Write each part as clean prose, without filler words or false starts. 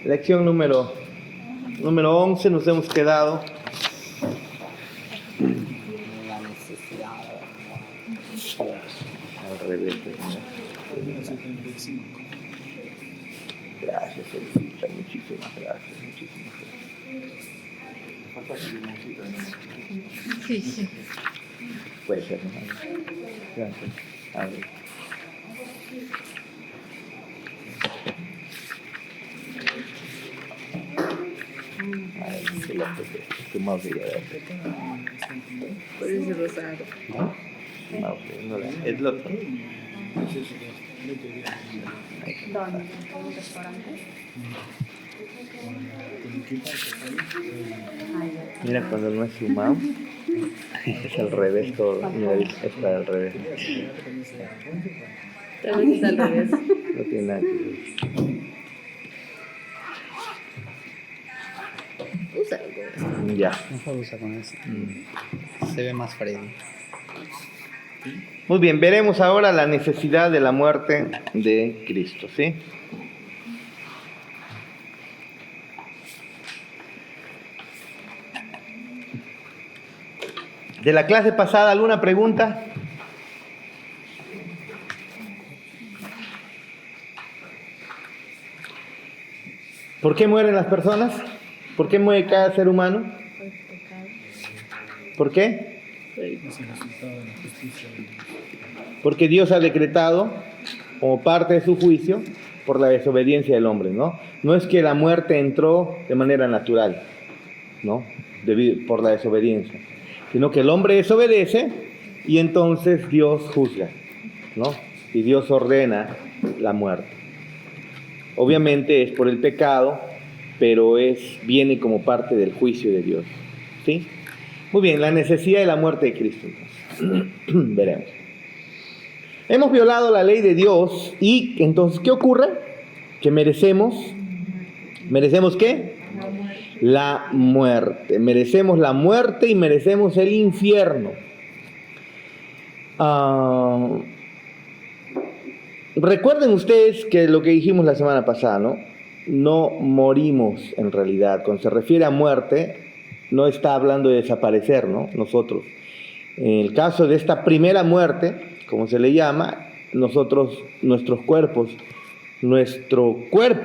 Lección número 11, nos hemos quedado. La necesidad. Al revés. Gracias, Elvita, muchísimas gracias. Sí. Puede ser, ¿no? Gracias. A ver. Ay, qué loco que mouse ya era. Por ese rosario. ¿No? Mouse, no era. Es lo otro. ¿Dónde? ¿En un restaurante? Mira, cuando no es su mouse, es al revés todo. Mira, está al revés. También está al revés. No tiene nada que ver. Úsalo con eso. Ya. Mejor usa con eso. Se ve más Freddy. Muy bien, veremos ahora la necesidad de la muerte de Cristo, ¿sí? De la clase pasada, ¿alguna pregunta? ¿Por qué mueren las personas? ¿Por qué muere cada ser humano? ¿Por qué? Porque Dios ha decretado, como parte de su juicio, por la desobediencia del hombre, ¿no? No es que la muerte entró de manera natural, ¿no? Por la desobediencia, sino que el hombre desobedece y entonces Dios juzga, ¿no? Y Dios ordena la muerte. Obviamente es por el pecado, pero viene como parte del juicio de Dios, ¿sí? Muy bien, la necesidad de la muerte de Cristo, entonces. Veremos. Hemos violado la ley de Dios y entonces, ¿qué ocurre? Que merecemos ¿qué? La muerte. Merecemos la muerte y merecemos el infierno. Recuerden ustedes que lo que dijimos la semana pasada, ¿no? No morimos en realidad. Cuando se refiere a muerte, no está hablando de desaparecer, ¿no? Nosotros. En el caso de esta primera muerte, como se le llama, nuestro cuerpo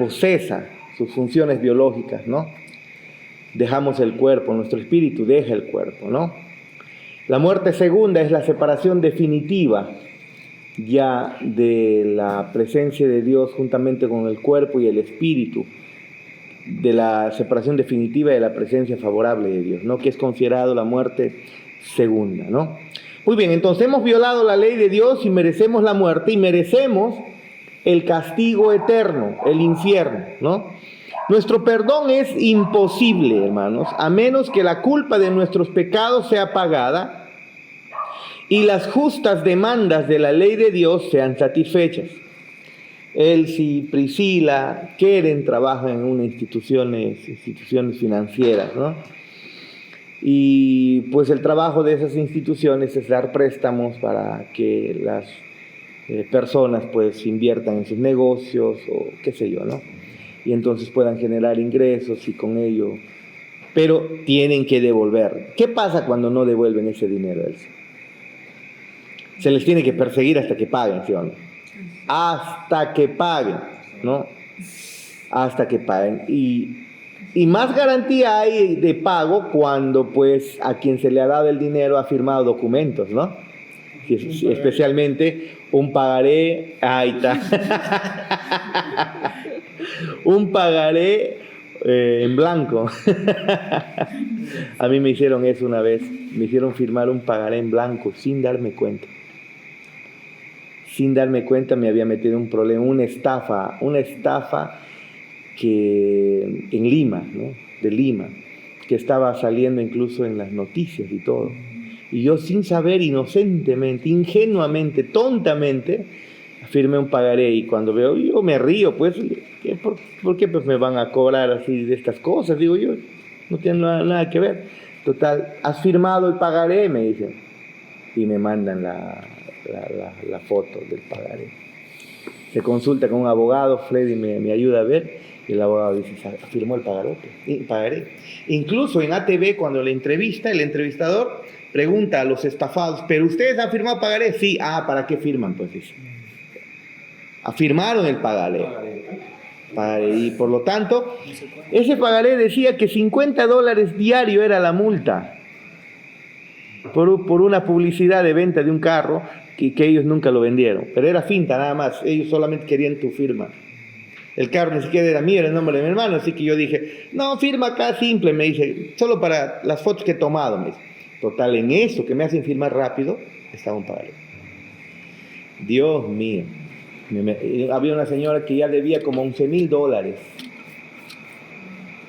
cesa sus funciones biológicas, ¿no? Dejamos el cuerpo, nuestro espíritu deja el cuerpo, ¿no? La muerte segunda es la separación definitiva ya de la presencia de Dios juntamente con el cuerpo y el espíritu, de la separación definitiva de la presencia favorable de Dios, ¿no? Que es considerado la muerte segunda, ¿no? Muy bien, entonces hemos violado la ley de Dios y merecemos la muerte y merecemos el castigo eterno, el infierno, ¿no? Nuestro perdón es imposible, hermanos, a menos que la culpa de nuestros pecados sea pagada y las justas demandas de la ley de Dios sean satisfechas. Elsie, Priscila, Keren trabajan en unas instituciones financieras, ¿no? Y pues el trabajo de esas instituciones es dar préstamos para que las personas pues inviertan en sus negocios o qué sé yo, ¿no? Y entonces puedan generar ingresos y con ello, pero tienen que devolver. ¿Qué pasa cuando no devuelven ese dinero, Elsie? Se les tiene que perseguir hasta que paguen, ¿sí o no? Hasta que paguen, ¿no? Hasta que paguen. Y más garantía hay de pago cuando pues a quien se le ha dado el dinero ha firmado documentos, ¿no? Especialmente un pagaré, ahí está. Un pagaré en blanco. A mí me hicieron eso una vez, me hicieron firmar un pagaré en blanco sin darme cuenta. Sin darme cuenta me había metido en un problema, una estafa que en Lima, ¿no? De Lima, que estaba saliendo incluso en las noticias y todo. Y yo sin saber, inocentemente, ingenuamente, tontamente, firmé un pagaré y cuando veo, yo me río, pues, ¿por qué pues me van a cobrar así de estas cosas? Digo yo, no tiene nada que ver. Total, ¿has firmado el pagaré? Me dicen. Y me mandan la foto del pagaré. Se consulta con un abogado, Freddy me ayuda a ver, Y el abogado dice, firmó el pagaré. Incluso en ATV, cuando le entrevista, el entrevistador pregunta a los estafados, ¿pero ustedes han firmado pagaré? Sí. ¿Para qué firman? Pues dice. Afirmaron el pagaré. Y por lo tanto, ese pagaré decía que $50 diario era la multa por una publicidad de venta de un carro que ellos nunca lo vendieron. Pero era finta nada más, ellos solamente querían tu firma. El carro ni siquiera era mío, era el nombre de mi hermano, así que yo dije, no, firma acá simple, me dice, solo para las fotos que he tomado, me dice. Total, en eso que me hacen firmar rápido, estaba un pagaré. Dios mío. Había una señora que ya debía como $11,000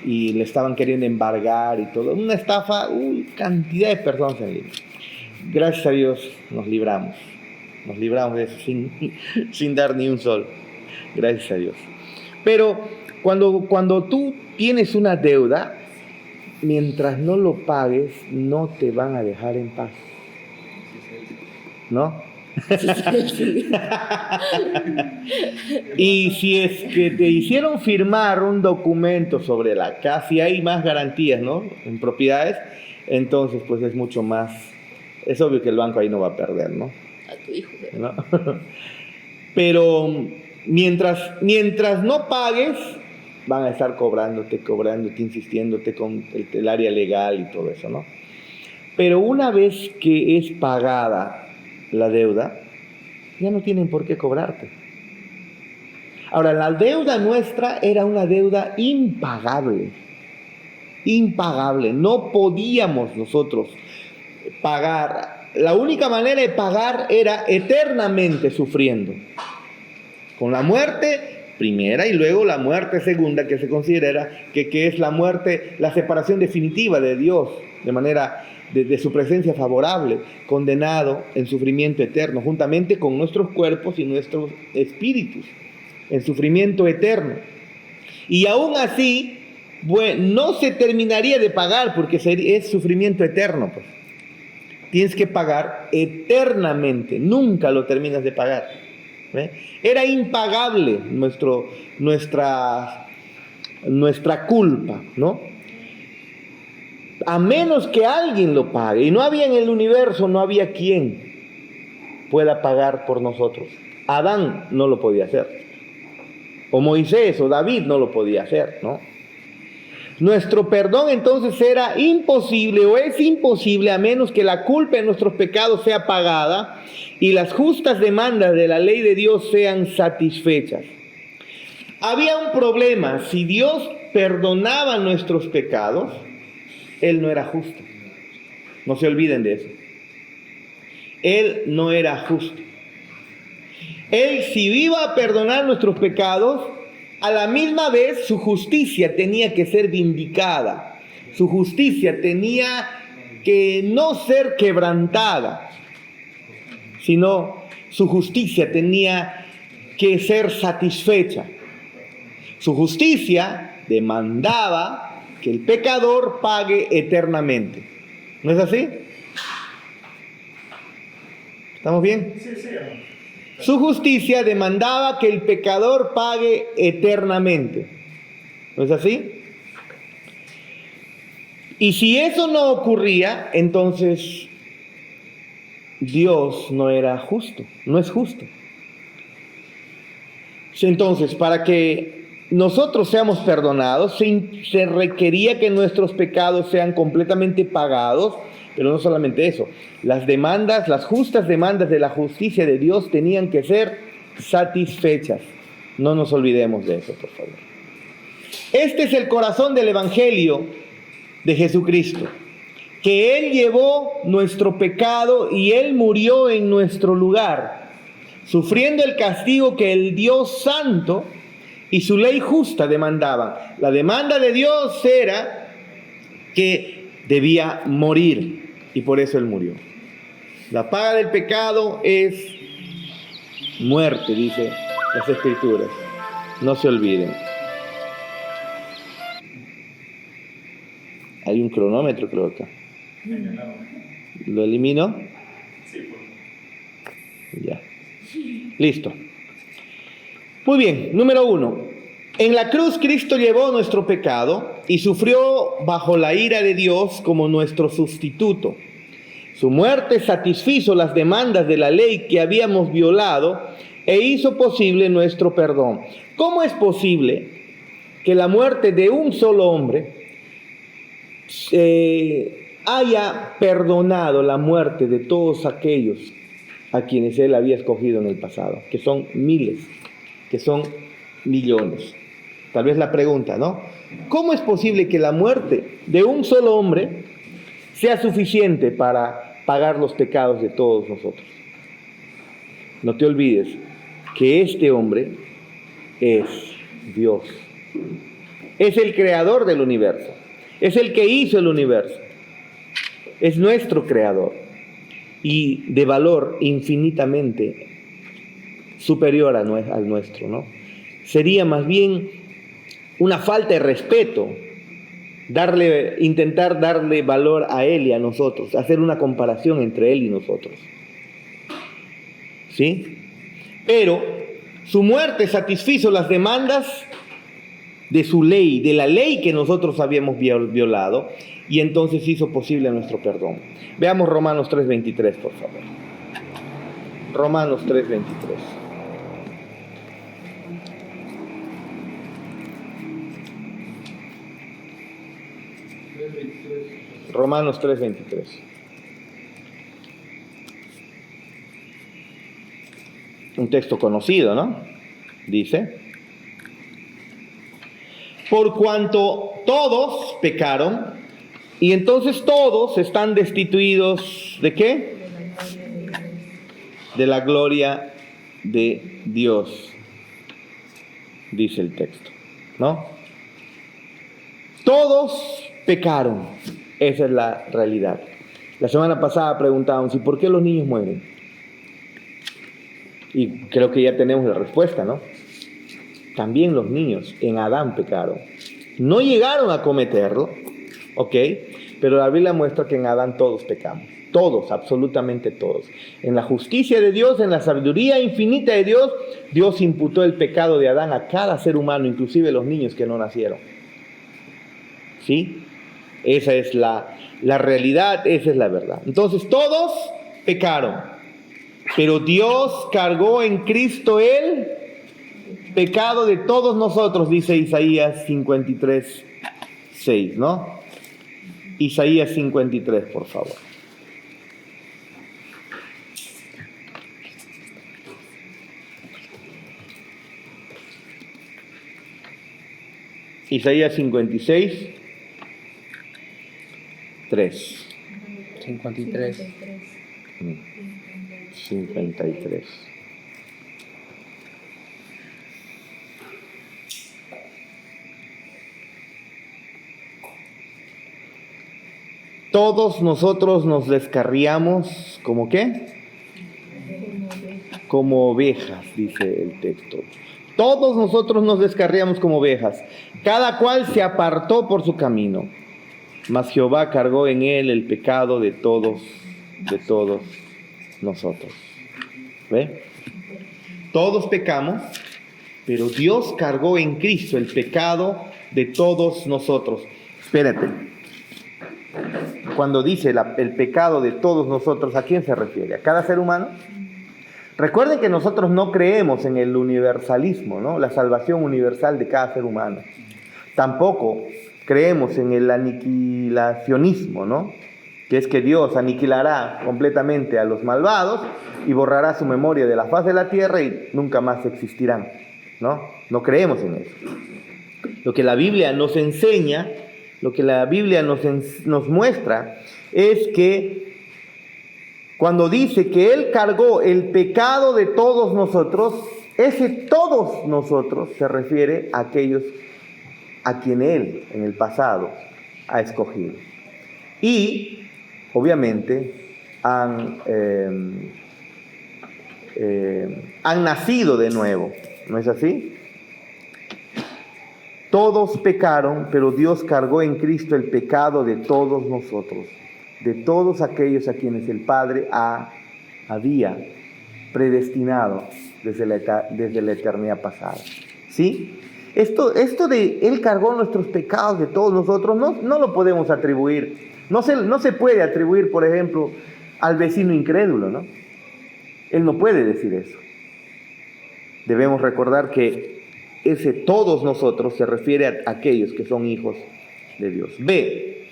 y le estaban queriendo embargar y todo, una estafa, cantidad de personas en línea. Gracias a Dios nos libramos de eso sin dar ni un sol, gracias a Dios. Pero cuando tú tienes una deuda, mientras no lo pagues, no te van a dejar en paz, ¿no? Y si es que te hicieron firmar un documento sobre la casa, y hay más garantías, ¿no?, en propiedades, entonces pues es mucho más, es obvio que el banco ahí no va a perder, ¿no? A tu hijo, ¿No? Pero mientras no pagues, van a estar cobrándote, insistiéndote con el área legal y todo eso, ¿no? Pero una vez que es pagada la deuda, ya no tienen por qué cobrarte. Ahora, la deuda nuestra era una deuda impagable, no podíamos nosotros pagar. La única manera de pagar era eternamente sufriendo, con la muerte primera y luego la muerte segunda, que se considera que es la muerte, la separación definitiva de Dios, de manera de su presencia favorable, condenado en sufrimiento eterno, juntamente con nuestros cuerpos y nuestros espíritus, en sufrimiento eterno. Y aún así, no se terminaría de pagar, porque es sufrimiento eterno, pues. Tienes que pagar eternamente, nunca lo terminas de pagar. Era impagable nuestra culpa, ¿no? A menos que alguien lo pague. Y no había en el universo, no había quien pueda pagar por nosotros. Adán no lo podía hacer. O Moisés o David no lo podía hacer, ¿no? Nuestro perdón entonces era imposible o es imposible a menos que la culpa de nuestros pecados sea pagada y las justas demandas de la ley de Dios sean satisfechas. Había un problema: si Dios perdonaba nuestros pecados, Él no era justo. No se olviden de eso. Él no era justo. Él, si iba a perdonar nuestros pecados, a la misma vez su justicia tenía que ser vindicada. Su justicia tenía que no ser quebrantada, sino su justicia tenía que ser satisfecha. Su justicia demandaba que el pecador pague eternamente. ¿No es así? ¿Estamos bien? Sí. Su justicia demandaba que el pecador pague eternamente. ¿No es así? Y si eso no ocurría, entonces Dios no era justo, no es justo. Entonces, para que nosotros seamos perdonados, se requería que nuestros pecados sean completamente pagados, pero no solamente eso, las demandas, las justas demandas de la justicia de Dios tenían que ser satisfechas. No nos olvidemos de eso, por favor. Este es el corazón del Evangelio de Jesucristo, que Él llevó nuestro pecado y Él murió en nuestro lugar, sufriendo el castigo que el Dios Santo y su ley justa demandaban. La demanda de Dios era que debía morir, y por eso Él murió. La paga del pecado es muerte, dice las Escrituras. No se olviden. Hay un cronómetro, creo, acá. ¿Lo elimino? Sí, Ya. Listo. Muy bien, número 1. En la cruz Cristo llevó nuestro pecado y sufrió bajo la ira de Dios como nuestro sustituto. Su muerte satisfizo las demandas de la ley que habíamos violado e hizo posible nuestro perdón. ¿Cómo es posible que la muerte de un solo hombre haya perdonado la muerte de todos aquellos a quienes Él había escogido en el pasado? Que son miles, que son millones. Tal vez la pregunta, ¿no? ¿Cómo es posible que la muerte de un solo hombre sea suficiente para pagar los pecados de todos nosotros? No te olvides que este hombre es Dios. Es el creador del universo. Es el que hizo el universo. Es nuestro creador. Y de valor infinitamente superior al nuestro, ¿no? Sería más bien una falta de respeto intentar darle valor a Él y a nosotros, hacer una comparación entre Él y nosotros. ¿Sí? Pero su muerte satisfizo las demandas de su ley, de la ley que nosotros habíamos violado, y entonces hizo posible nuestro perdón. Veamos Romanos 3:23, por favor. Romanos 3:23. Romanos 3:23. Un texto conocido, ¿no? Dice: por cuanto todos pecaron, y entonces todos están destituidos ¿de qué? De la gloria de Dios, dice el texto, ¿no? Todos pecaron, esa es la realidad. La semana pasada preguntábamos, ¿y por qué los niños mueren? Y creo que ya tenemos la respuesta, ¿no? También los niños en Adán pecaron. No llegaron a cometerlo, ¿ok? Pero la Biblia muestra que en Adán todos pecamos. Todos, absolutamente todos. En la justicia de Dios, en la sabiduría infinita de Dios, Dios imputó el pecado de Adán a cada ser humano, inclusive los niños que no nacieron. ¿Sí? Esa es la realidad, esa es la verdad. Entonces todos pecaron, pero Dios cargó en Cristo el pecado de todos nosotros, dice Isaías 53:6, ¿no? Isaías 53, por favor. Isaías 56:3. 53. 53. Todos nosotros nos descarriamos, ¿como qué? Como ovejas, dice el texto. Todos nosotros nos descarriamos como ovejas. Cada cual se apartó por su camino. Mas Jehová cargó en él el pecado de todos nosotros. ¿Ve? Todos pecamos, pero Dios cargó en Cristo el pecado de todos nosotros. Espérate. Cuando dice el pecado de todos nosotros, ¿a quién se refiere? ¿A cada ser humano? Recuerden que nosotros no creemos en el universalismo, ¿no? La salvación universal de cada ser humano. Tampoco creemos en el aniquilacionismo, ¿no? Que es que Dios aniquilará completamente a los malvados y borrará su memoria de la faz de la tierra y nunca más existirán, ¿no? No creemos en eso. Lo que la Biblia nos enseña, lo que la Biblia nos muestra, es que cuando dice que Él cargó el pecado de todos nosotros, ese todos nosotros se refiere a aquellos a quien Él en el pasado ha escogido. Y obviamente han nacido de nuevo, ¿no es así? Todos pecaron, pero Dios cargó en Cristo el pecado de todos nosotros, de todos aquellos a quienes el Padre había predestinado desde la eternidad pasada. ¿Sí? Esto de Él cargó nuestros pecados de todos nosotros, no lo podemos atribuir. No se puede atribuir, por ejemplo, al vecino incrédulo, ¿no? Él no puede decir eso. Debemos recordar que ese todos nosotros se refiere a aquellos que son hijos de Dios. B.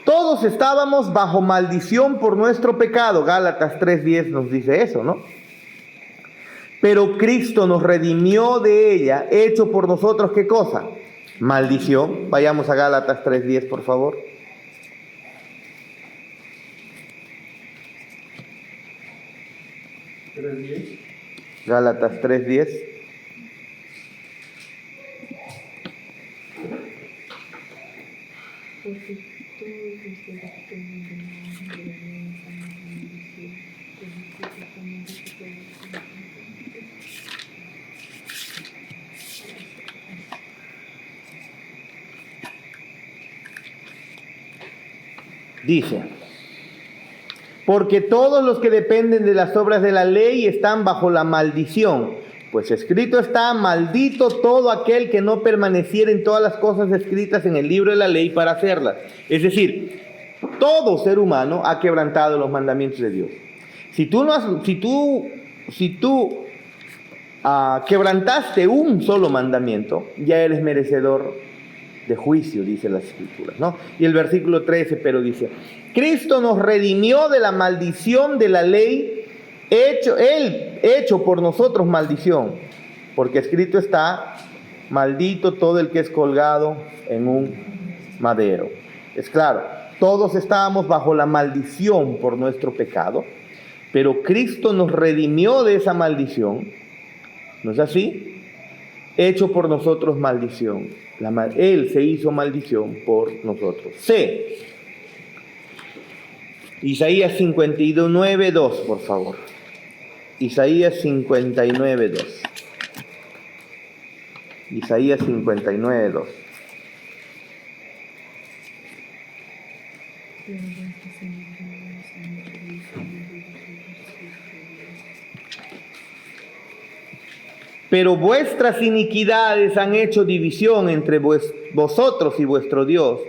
Todos estábamos bajo maldición por nuestro pecado. Gálatas 3:10 nos dice eso, ¿no? Pero Cristo nos redimió de ella, hecho por nosotros, ¿qué cosa? Maldición. Vayamos a Gálatas 3:10, por favor. Gálatas 3:10. Dice: porque todos los que dependen de las obras de la ley están bajo la maldición, pues escrito está: maldito todo aquel que no permaneciera en todas las cosas escritas en el libro de la ley para hacerlas. Es decir, todo ser humano ha quebrantado los mandamientos de Dios. Si tú quebrantaste un solo mandamiento, ya eres merecedor de juicio, dice las Escrituras, ¿no? Y el versículo 13, pero dice: Cristo nos redimió de la maldición de la ley, hecho por nosotros maldición, porque escrito está: maldito todo el que es colgado en un madero. Es claro, todos estábamos bajo la maldición por nuestro pecado, pero Cristo nos redimió de esa maldición, ¿no es así? Hecho por nosotros maldición. Él se hizo maldición por nosotros. C. Isaías 59:2, por favor. Isaías 59:2. Isaías 59:2. Pero vuestras iniquidades han hecho división entre vosotros y vuestro Dios,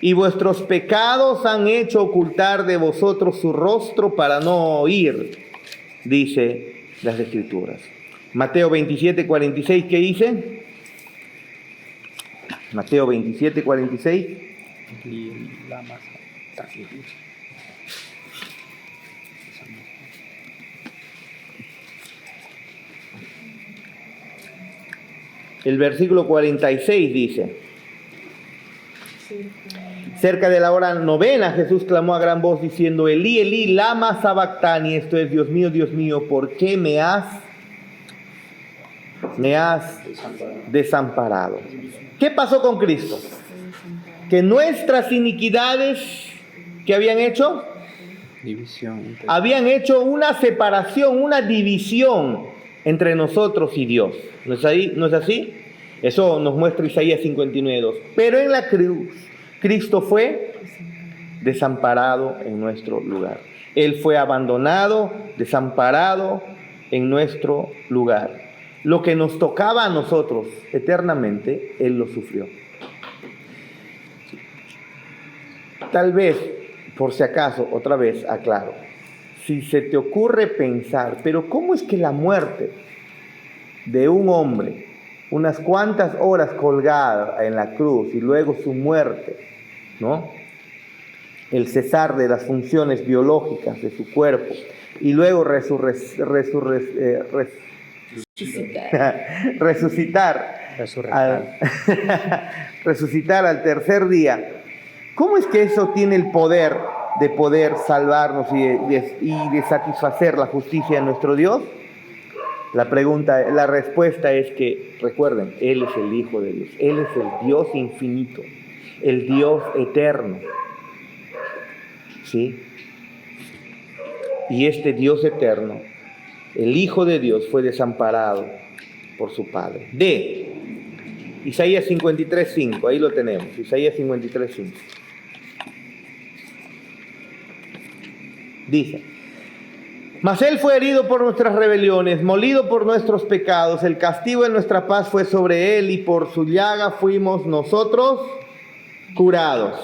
y vuestros pecados han hecho ocultar de vosotros su rostro para no oír, dice las Escrituras. Mateo 27:46, ¿qué dice? Mateo 27:46. El versículo 46 dice: cerca de la hora novena, Jesús clamó a gran voz diciendo: Elí, Elí, lama sabactani. Esto es: Dios mío, ¿por qué me has desamparado? ¿Qué pasó con Cristo? Que nuestras iniquidades, ¿qué habían hecho? División. Habían hecho una separación, una división entre nosotros y Dios. ¿No es así? Eso nos muestra Isaías 59:2. Pero en la cruz, Cristo fue desamparado en nuestro lugar. Él fue abandonado, desamparado en nuestro lugar. Lo que nos tocaba a nosotros eternamente, Él lo sufrió. Tal vez, por si acaso, otra vez aclaro, si se te ocurre pensar, pero ¿cómo es que la muerte de un hombre, unas cuantas horas colgado en la cruz y luego su muerte, ¿no? El cesar de las funciones biológicas de su cuerpo y luego resucitar al tercer día? ¿Cómo es que eso tiene el poder de poder salvarnos y de satisfacer la justicia de nuestro Dios? La respuesta es que, recuerden, Él es el Hijo de Dios. Él es el Dios infinito, el Dios eterno. ¿Sí? Y este Dios eterno, el Hijo de Dios, fue desamparado por su Padre. D. Isaías 53:5, ahí lo tenemos, Isaías 53:5. Dice: Mas Él fue herido por nuestras rebeliones, molido por nuestros pecados. El castigo de nuestra paz fue sobre Él y por su llaga fuimos nosotros curados.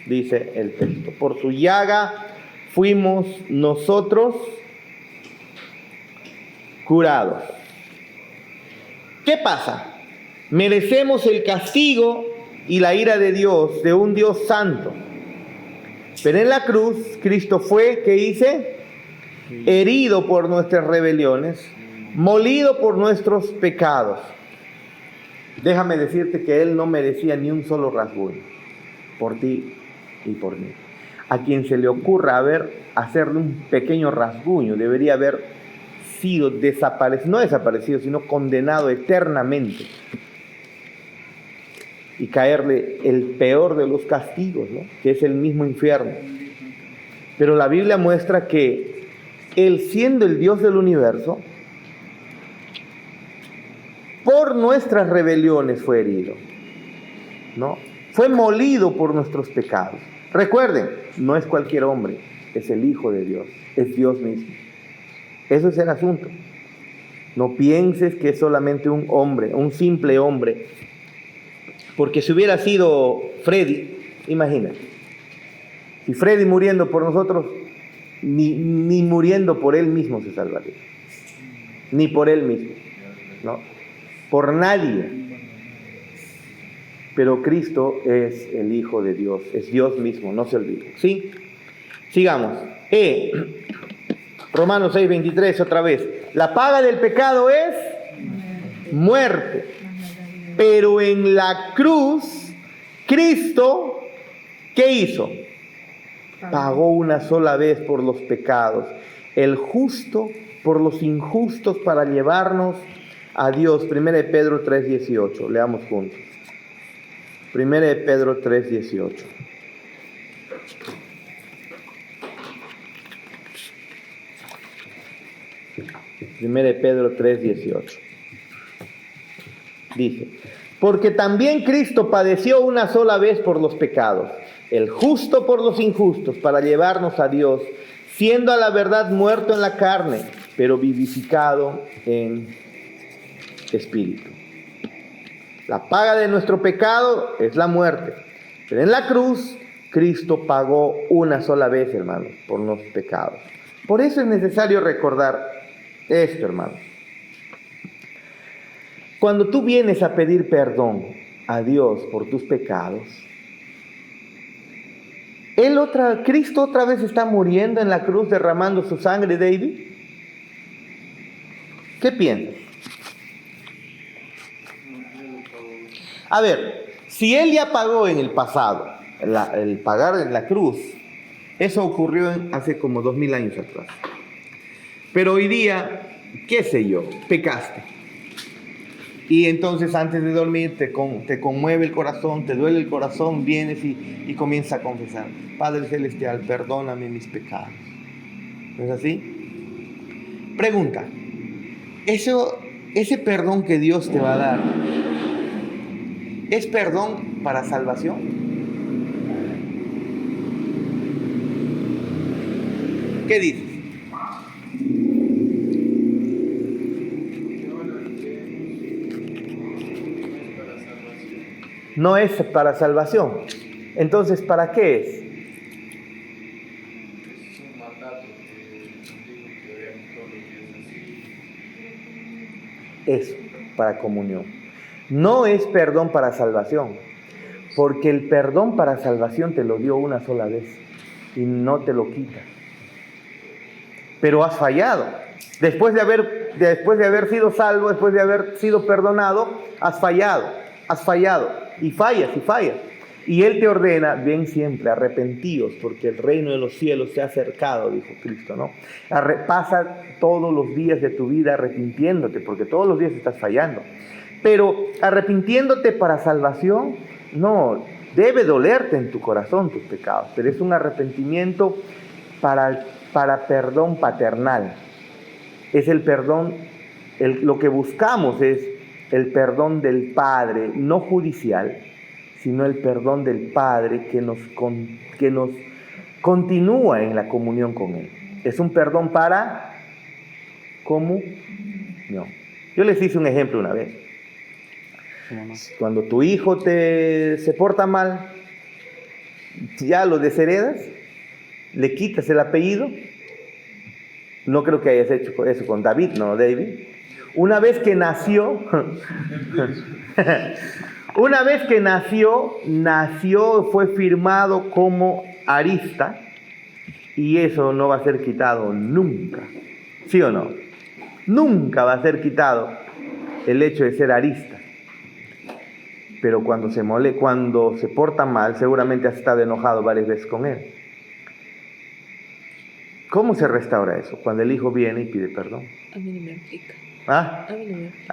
Dice el texto. Por su llaga fuimos nosotros curados. ¿Qué pasa? Merecemos el castigo y la ira de Dios, de un Dios santo. Pero en la cruz, Cristo fue, ¿qué dice? Herido por nuestras rebeliones, molido por nuestros pecados. Déjame decirte que Él no merecía ni un solo rasguño por ti y por mí. A quien se le ocurra hacerle un pequeño rasguño, debería haber sido desaparecido, no desaparecido, sino condenado eternamente. Y caerle el peor de los castigos, ¿no? Que es el mismo infierno. Pero la Biblia muestra que Él, siendo el Dios del universo, por nuestras rebeliones fue herido, ¿no? Fue molido por nuestros pecados. Recuerden, no es cualquier hombre, es el Hijo de Dios, es Dios mismo. Eso es el asunto. No pienses que es solamente un hombre, un simple hombre. Porque si hubiera sido Freddy, imagínate, si Freddy muriendo por nosotros, ni muriendo por él mismo se salvaría. Ni por él mismo, ¿no? Por nadie. Pero Cristo es el Hijo de Dios, es Dios mismo, no se olvide. ¿Sí? Sigamos. Romanos 6:23 otra vez. La paga del pecado es muerte. Pero en la cruz, Cristo, ¿qué hizo? Pagó una sola vez por los pecados, el justo por los injustos para llevarnos a Dios. 1 Pedro 3:18, leamos juntos. 1 Pedro 3:18. 1 Pedro 3:18. Dice, porque también Cristo padeció una sola vez por los pecados, el justo por los injustos, para llevarnos a Dios, siendo a la verdad muerto en la carne, pero vivificado en espíritu. La paga de nuestro pecado es la muerte, pero en la cruz Cristo pagó una sola vez, hermanos, por los pecados. Por eso es necesario recordar esto, hermanos. Cuando tú vienes a pedir perdón a Dios por tus pecados, Cristo otra vez está muriendo en la cruz derramando su sangre, David. ¿Qué piensas? A ver, si Él ya pagó en el pasado, el pagar en la cruz, eso ocurrió hace como 2000 años atrás. Pero hoy día, qué sé yo, pecaste. Y entonces antes de dormir te conmueve el corazón, te duele el corazón, vienes y comienzas a confesar. Padre Celestial, perdóname mis pecados. ¿No es así? Pregunta, ese perdón que Dios te va a dar, ¿es perdón para salvación? ¿Qué dices? No es para salvación. Entonces, ¿para qué es? Es un mandato que dijo que debemos todos los días así. Eso, para comunión. No es perdón para salvación, porque el perdón para salvación te lo dio una sola vez y no te lo quita. Pero has fallado. Después de haber sido salvo, después de haber sido perdonado, has fallado. Y fallas. Y Él te ordena, ven siempre, arrepentíos, porque el reino de los cielos se ha acercado, dijo Cristo, ¿no? Pasa todos los días de tu vida arrepintiéndote, porque todos los días estás fallando. Pero arrepintiéndote para salvación, no, debe dolerte en tu corazón tus pecados, pero es un arrepentimiento para perdón paternal. Es el perdón, lo que buscamos es el perdón del Padre, no judicial, sino el perdón del Padre que nos continúa en la comunión con Él. Es un perdón para comunión. Yo les hice un ejemplo una vez. Cuando tu hijo se porta mal, ya lo desheredas, le quitas el apellido. No creo que hayas hecho eso con David, ¿no, David? Una vez que nació, fue firmado como arista, y eso no va a ser quitado nunca. ¿Sí o no? Nunca va a ser quitado el hecho de ser arista. Pero cuando se porta mal, seguramente has estado enojado varias veces con él. ¿Cómo se restaura eso? Cuando el hijo viene y pide perdón. A mí no me aplica. ¿Ah? A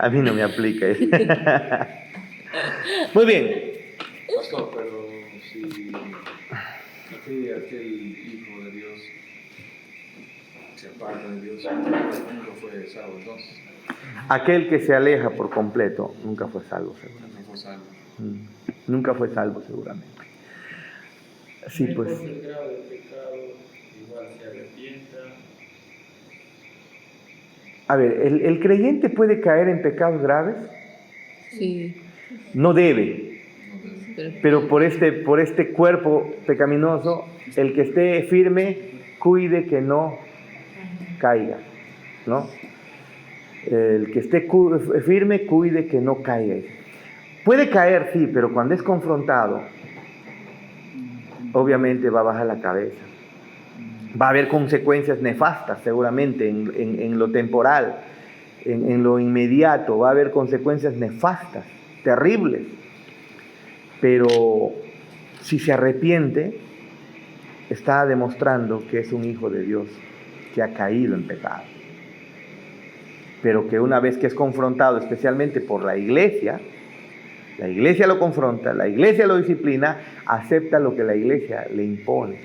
mí no me aplica. A mí no me aplica. Muy bien. Pastor, pero si aquel hijo de Dios se aparta de Dios, nunca fue salvo entonces. Aquel que se aleja por completo nunca fue salvo, seguramente. No fue salvo. Nunca fue salvo, seguramente. Sí, pues. No importa el grado del pecado, igual se arrepienta. A ver, ¿el creyente puede caer en pecados graves? Sí, No debe. pero Pero por este cuerpo pecaminoso, el que esté firme, cuide que no caiga, ¿no? El que esté firme, cuide que no caiga. Puede caer, sí, pero cuando es confrontado, obviamente va a bajar la cabeza. Va a haber consecuencias nefastas, seguramente, en lo temporal, en lo inmediato. Va a haber consecuencias nefastas, terribles. Pero si se arrepiente, está demostrando que es un hijo de Dios, que ha caído en pecado. Pero que una vez que es confrontado, especialmente por la iglesia lo confronta, la iglesia lo disciplina, acepta lo que la iglesia le impone.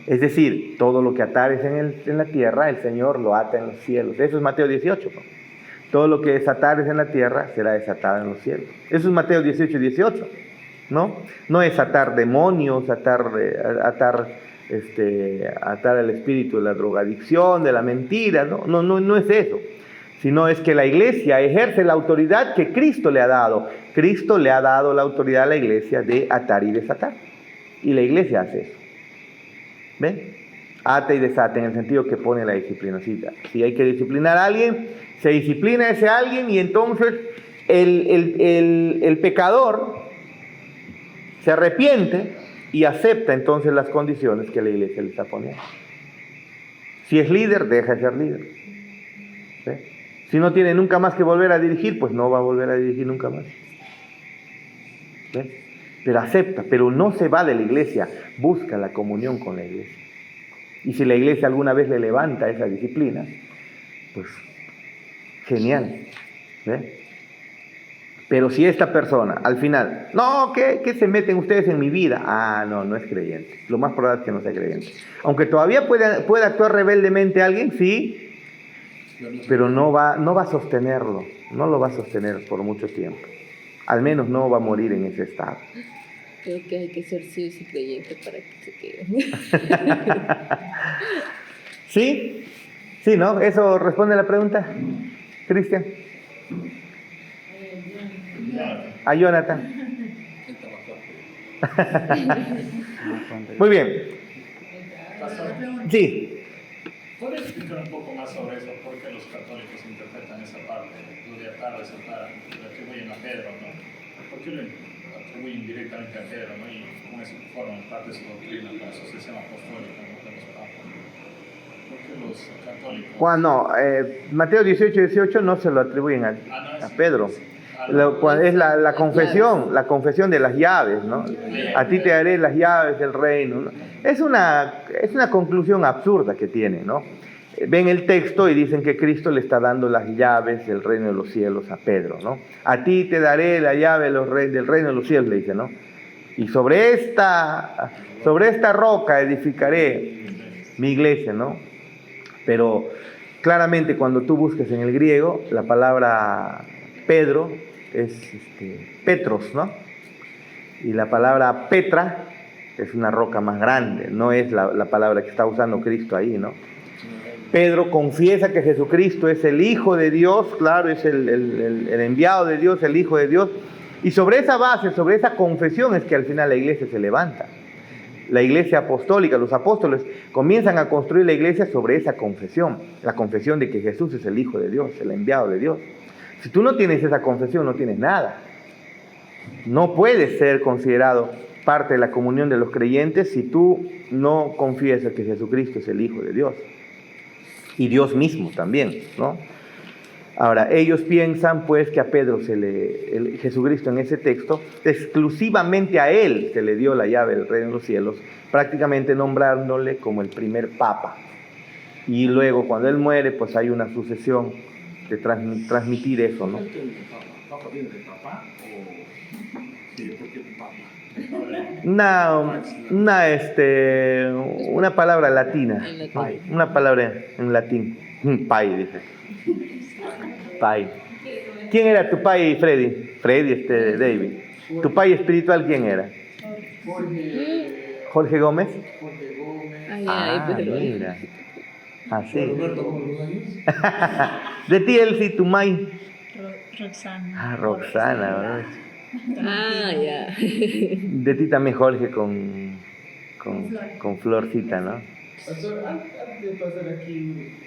Es decir, todo lo que atares en la tierra, el Señor lo ata en los cielos. Eso es Mateo 18. ¿No? Todo lo que desatares en la tierra será desatado en los cielos. Eso es Mateo 18. ¿No? No es atar demonios, atar al espíritu de la drogadicción, de la mentira. No es eso. Sino es que la iglesia ejerce la autoridad que Cristo le ha dado. Cristo le ha dado la autoridad a la iglesia de atar y desatar. Y la iglesia hace eso. ¿Ven? Ata y desata en el sentido que pone la disciplina. Si hay que disciplinar a alguien, se disciplina a ese alguien y entonces el pecador se arrepiente y acepta entonces las condiciones que la iglesia le está poniendo. Si es líder, deja de ser líder. ¿Ven? Si no tiene nunca más que volver a dirigir, pues no va a volver a dirigir nunca más. ¿Ves? Pero acepta, pero no se va de la iglesia, busca la comunión con la iglesia. Y si la iglesia alguna vez le levanta esa disciplina, pues genial. ¿Ves? Pero si esta persona al final, no, ¿qué se meten ustedes en mi vida? No es creyente. Lo más probable es que no sea creyente. Aunque todavía puede actuar rebeldemente alguien, sí, pero no va a sostenerlo, no lo va a sostener por mucho tiempo. Al menos no va a morir en ese estado. creo que hay que ser sí creyente para que se quede. ¿Sí? Sí, ¿no? ¿Eso responde a la pregunta, Cristian? A Jonathan. Muy bien. Sí. ¿Puedes explicar un poco más sobre eso? ¿Por qué los católicos interpretan esa parte? Lo de atar, desatar, lo atribuyen a Pedro, ¿no? ¿Por qué lo atribuyen directamente a Pedro, ¿no? Y con eso forman parte de su doctrina, la asociación apostólica, ¿no? De los papas. ¿Por qué los católicos? Bueno, Mateo 18 no se lo atribuyen a Pedro. Es la confesión de las llaves, ¿no? A ti te daré las llaves del reino, ¿no? Es una conclusión absurda que tiene, ¿no? Ven el texto y dicen que Cristo le está dando las llaves del reino de los cielos a Pedro, ¿no? A ti te daré la llave del reino de los cielos, le dice, ¿no? Y sobre esta roca edificaré mi iglesia, ¿no? Pero claramente cuando tú buscas en el griego, la palabra Pedro es Petros, ¿no? Y la palabra Petra es una roca más grande, no es la palabra que está usando Cristo ahí, ¿no? Pedro confiesa que Jesucristo es el Hijo de Dios, claro, es el enviado de Dios, el Hijo de Dios, y sobre esa base, sobre esa confesión es que al final la iglesia se levanta. La iglesia apostólica, los apóstoles comienzan a construir la iglesia sobre esa confesión, la confesión de que Jesús es el Hijo de Dios, el enviado de Dios. Si tú no tienes esa confesión, no tienes nada. No puedes ser considerado parte de la comunión de los creyentes si tú no confiesas que Jesucristo es el Hijo de Dios. Y Dios mismo también, ¿no? Ahora, ellos piensan pues que a Pedro Jesucristo en ese texto, exclusivamente a él se le dio la llave del reino de los cielos, prácticamente nombrándole como el primer papa. Y luego cuando él muere, pues hay una sucesión de transmitir eso, ¿no? ¿Papa viene de papá o sí, por qué papa? Una palabra latina, En latín. ¿no? Una palabra en latín, pai, dice. Pai. ¿Quién era tu pai, Freddy? David. ¿Tu pai espiritual quién era? Jorge Gómez. Ay, pero Mira. Así. Roberto, ¿cómo los años? De ti, Elsie, tu mai. Roxana. Ah, Roxana, ¿verdad? ya. De ti también Jorge con Florcita, ¿no? Pastor, antes de pasar aquí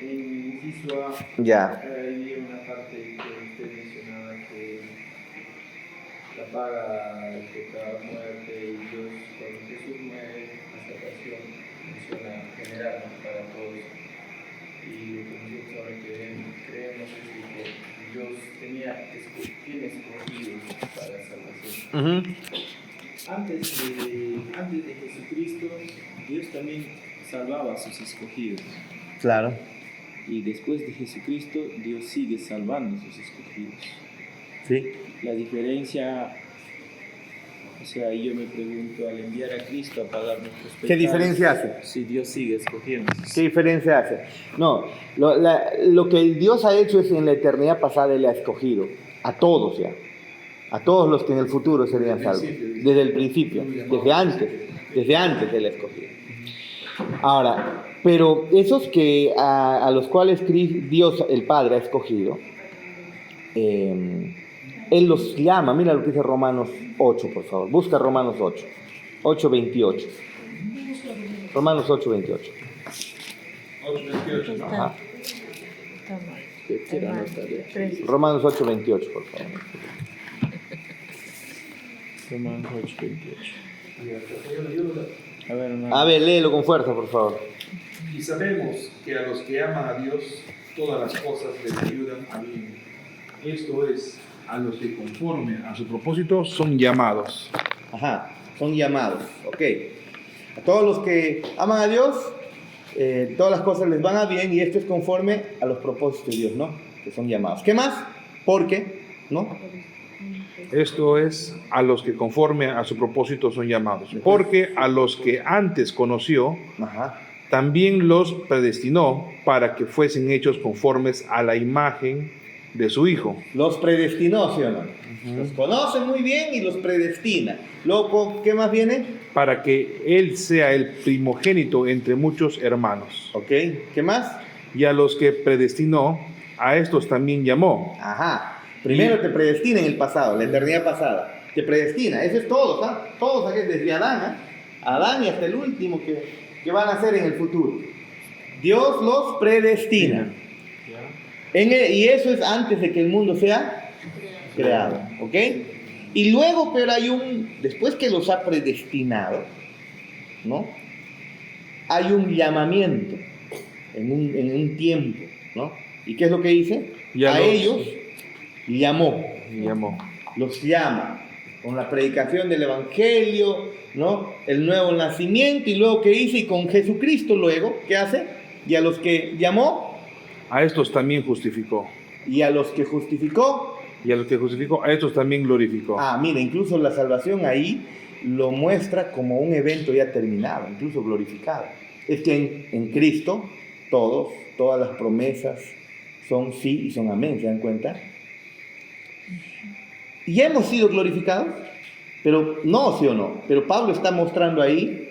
en inciso A, Ya. hay una parte que usted mencionaba que la paga del pecado, muerte y Dios, cuando Jesús muere, la salvación menciona general, ¿no? Para todos. Y lo que nosotros ahora creemos es que Dios tiene escogidos para la salvación. Antes de Jesucristo, Dios también salvaba a sus escogidos. Claro. Y después de Jesucristo, Dios sigue salvando a sus escogidos. Sí. La diferencia, o sea, yo me pregunto, al enviar a Cristo a pagar nuestros pecados, ¿Qué diferencia hace? Si Dios sigue escogiendo. ¿Qué diferencia hace? No, lo que Dios ha hecho es en la eternidad pasada, Él ha escogido a todos ya. A todos los que en el futuro serían salvos. Desde el principio, desde antes Él ha escogido. Ahora, pero esos que a los cuales Dios el Padre ha escogido, Él los llama. Mira lo que dice Romanos 8, por favor. Busca Romanos 8, 8:28. Romanos 8:28. 8:28, ¿no? Ajá. Quiero anotarlo. Romanos 8:28, por favor. Romanos 8:28. A ver, hermano. A ver, léelo con fuerza, por favor. Y sabemos que a los que aman a Dios, todas las cosas les ayudan a bien. Esto es, a los que conforme a su propósito son llamados. Ajá, son llamados, ok. A todos los que aman a Dios, todas las cosas les van a bien y esto es conforme a los propósitos de Dios, ¿no? Que son llamados. ¿Qué más? Porque, ¿no? Esto es, a los que conforme a su propósito son llamados. Porque a los que antes conoció, Ajá. también los predestinó para que fuesen hechos conformes a la imagen de su Hijo. Los predestinó, ¿sí o no? Los conoce muy bien y los predestina. Luego, ¿qué más viene? Para que Él sea el primogénito entre muchos hermanos. Ok, ¿qué más? Y a los que predestinó, a estos también llamó. Ajá. Primero te predestina en el pasado, la eternidad pasada. Te predestina, eso es todo, ¿sabes? Todos aquí, desde Adán, Adán y hasta el último que van a ser en el futuro. Dios los predestina. Y eso es antes de que el mundo sea creado, ¿ok? Y luego, pero después que los ha predestinado, ¿no? Hay un llamamiento en un tiempo, ¿no? ¿Y qué es lo que dice? Ellos llamó, los llama con la predicación del Evangelio, ¿no? El nuevo nacimiento, y luego ¿qué dice? Y con Jesucristo luego, ¿qué hace? Y a los que llamó, A estos también justificó. y a los que justificó. Y a los que justificó, a estos también glorificó. Mira, incluso la salvación ahí lo muestra como un evento ya terminado, incluso glorificado. Es que en Cristo todas las promesas son sí y son amén, ¿se dan cuenta? ¿Y ya hemos sido glorificados? Pero no, sí o no. Pero Pablo está mostrando ahí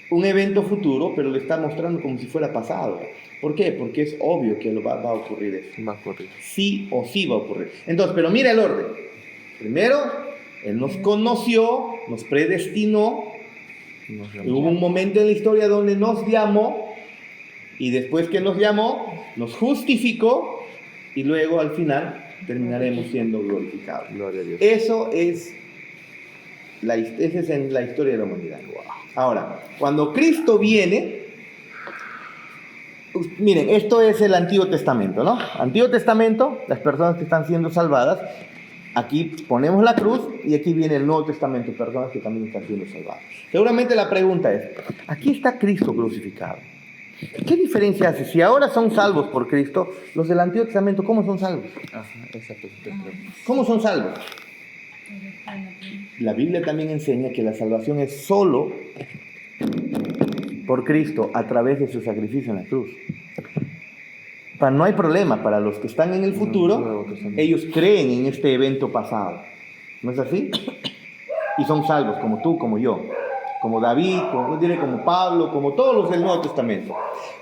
un evento futuro, pero lo está mostrando como si fuera pasado. ¿Por qué? Porque es obvio que va a ocurrir eso. Va a ocurrir. Sí o sí va a ocurrir. Entonces, pero mira el orden. Primero, Él nos conoció, nos predestinó. Hubo un momento en la historia donde nos llamó, y después que nos llamó, nos justificó, y luego al final terminaremos siendo glorificados. Gloria a Dios. Eso es esa es en la historia de la humanidad. Ahora, cuando Cristo viene, miren, esto es el Antiguo Testamento, ¿no? Antiguo Testamento, las personas que están siendo salvadas, aquí ponemos la cruz y aquí viene el Nuevo Testamento, personas que también están siendo salvadas. Seguramente la pregunta es, aquí está Cristo crucificado. ¿Qué diferencia hace? Si ahora son salvos por Cristo, los del Antiguo Testamento, ¿cómo son salvos? Ajá, esa pregunta. ¿Cómo son salvos? La Biblia también enseña que la salvación es solo por Cristo a través de su sacrificio en la cruz. No hay problema para los que están en el futuro, ellos creen en este evento pasado. ¿No es así? Y son salvos, como tú, como yo, como David, como Pablo, como todos los del Nuevo Testamento.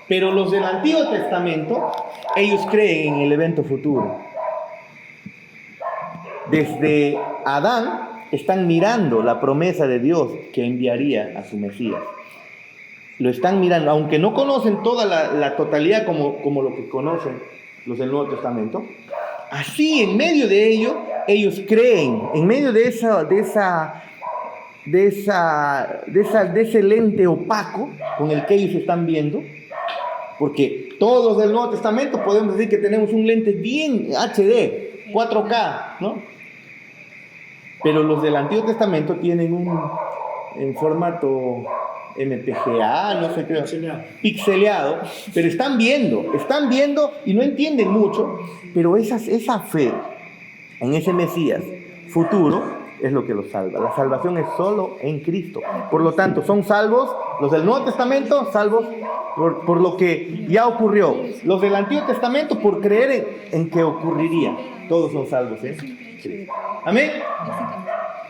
Pero los del Antiguo Testamento, ellos creen en el evento futuro. Desde Adán están mirando la promesa de Dios que enviaría a su Mesías. Lo están mirando, aunque no conocen toda la totalidad como lo que conocen los del Nuevo Testamento. Así, en medio de ello, ellos creen, en medio de ese lente opaco con el que ellos están viendo, porque todos los del Nuevo Testamento podemos decir que tenemos un lente bien HD, 4K, ¿no? Pero los del Antiguo Testamento tienen en formato MPGA, no sé qué, pixeleado, pero están viendo y no entienden mucho, pero esa fe en ese Mesías futuro es lo que los salva. La salvación es solo en Cristo. Por lo tanto, son salvos los del Nuevo Testamento, salvos por lo que ya ocurrió. Los del Antiguo Testamento por creer en que ocurriría. Todos son salvos, ¿eh? Sí. ¿Amén?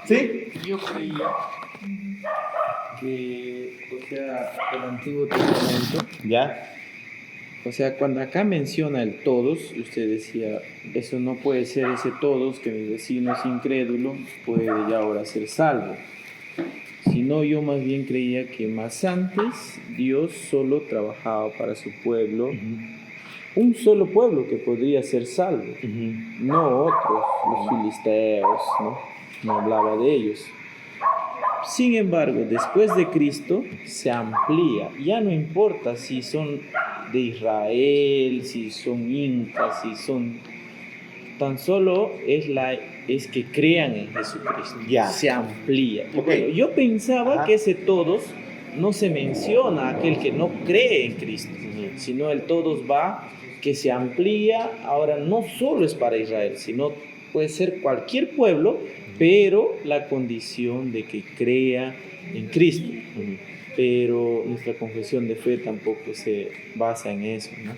¿Sí? Yo creía que, el Antiguo Testamento, ¿Ya? o sea, cuando acá menciona el todos, usted decía, eso no puede ser ese todos, que mi vecino es incrédulo, puede ya ahora ser salvo. Sino yo más bien creía que más antes Dios solo trabajaba para su pueblo, un solo pueblo que podría ser salvo, no otros, los filisteos, no hablaba de ellos. Sin embargo, después de Cristo se amplía, ya no importa si son de Israel, si son incas, si son... Tan solo es que crean en Jesucristo, Ya. se amplía. Y Okay. bueno, yo pensaba Ajá. que ese todos no se menciona a aquel que no cree en Cristo, sino el todos va, que se amplía, ahora no solo es para Israel, sino puede ser cualquier pueblo, pero la condición de que crea en Cristo. Pero nuestra confesión de fe tampoco se basa en eso, ¿no?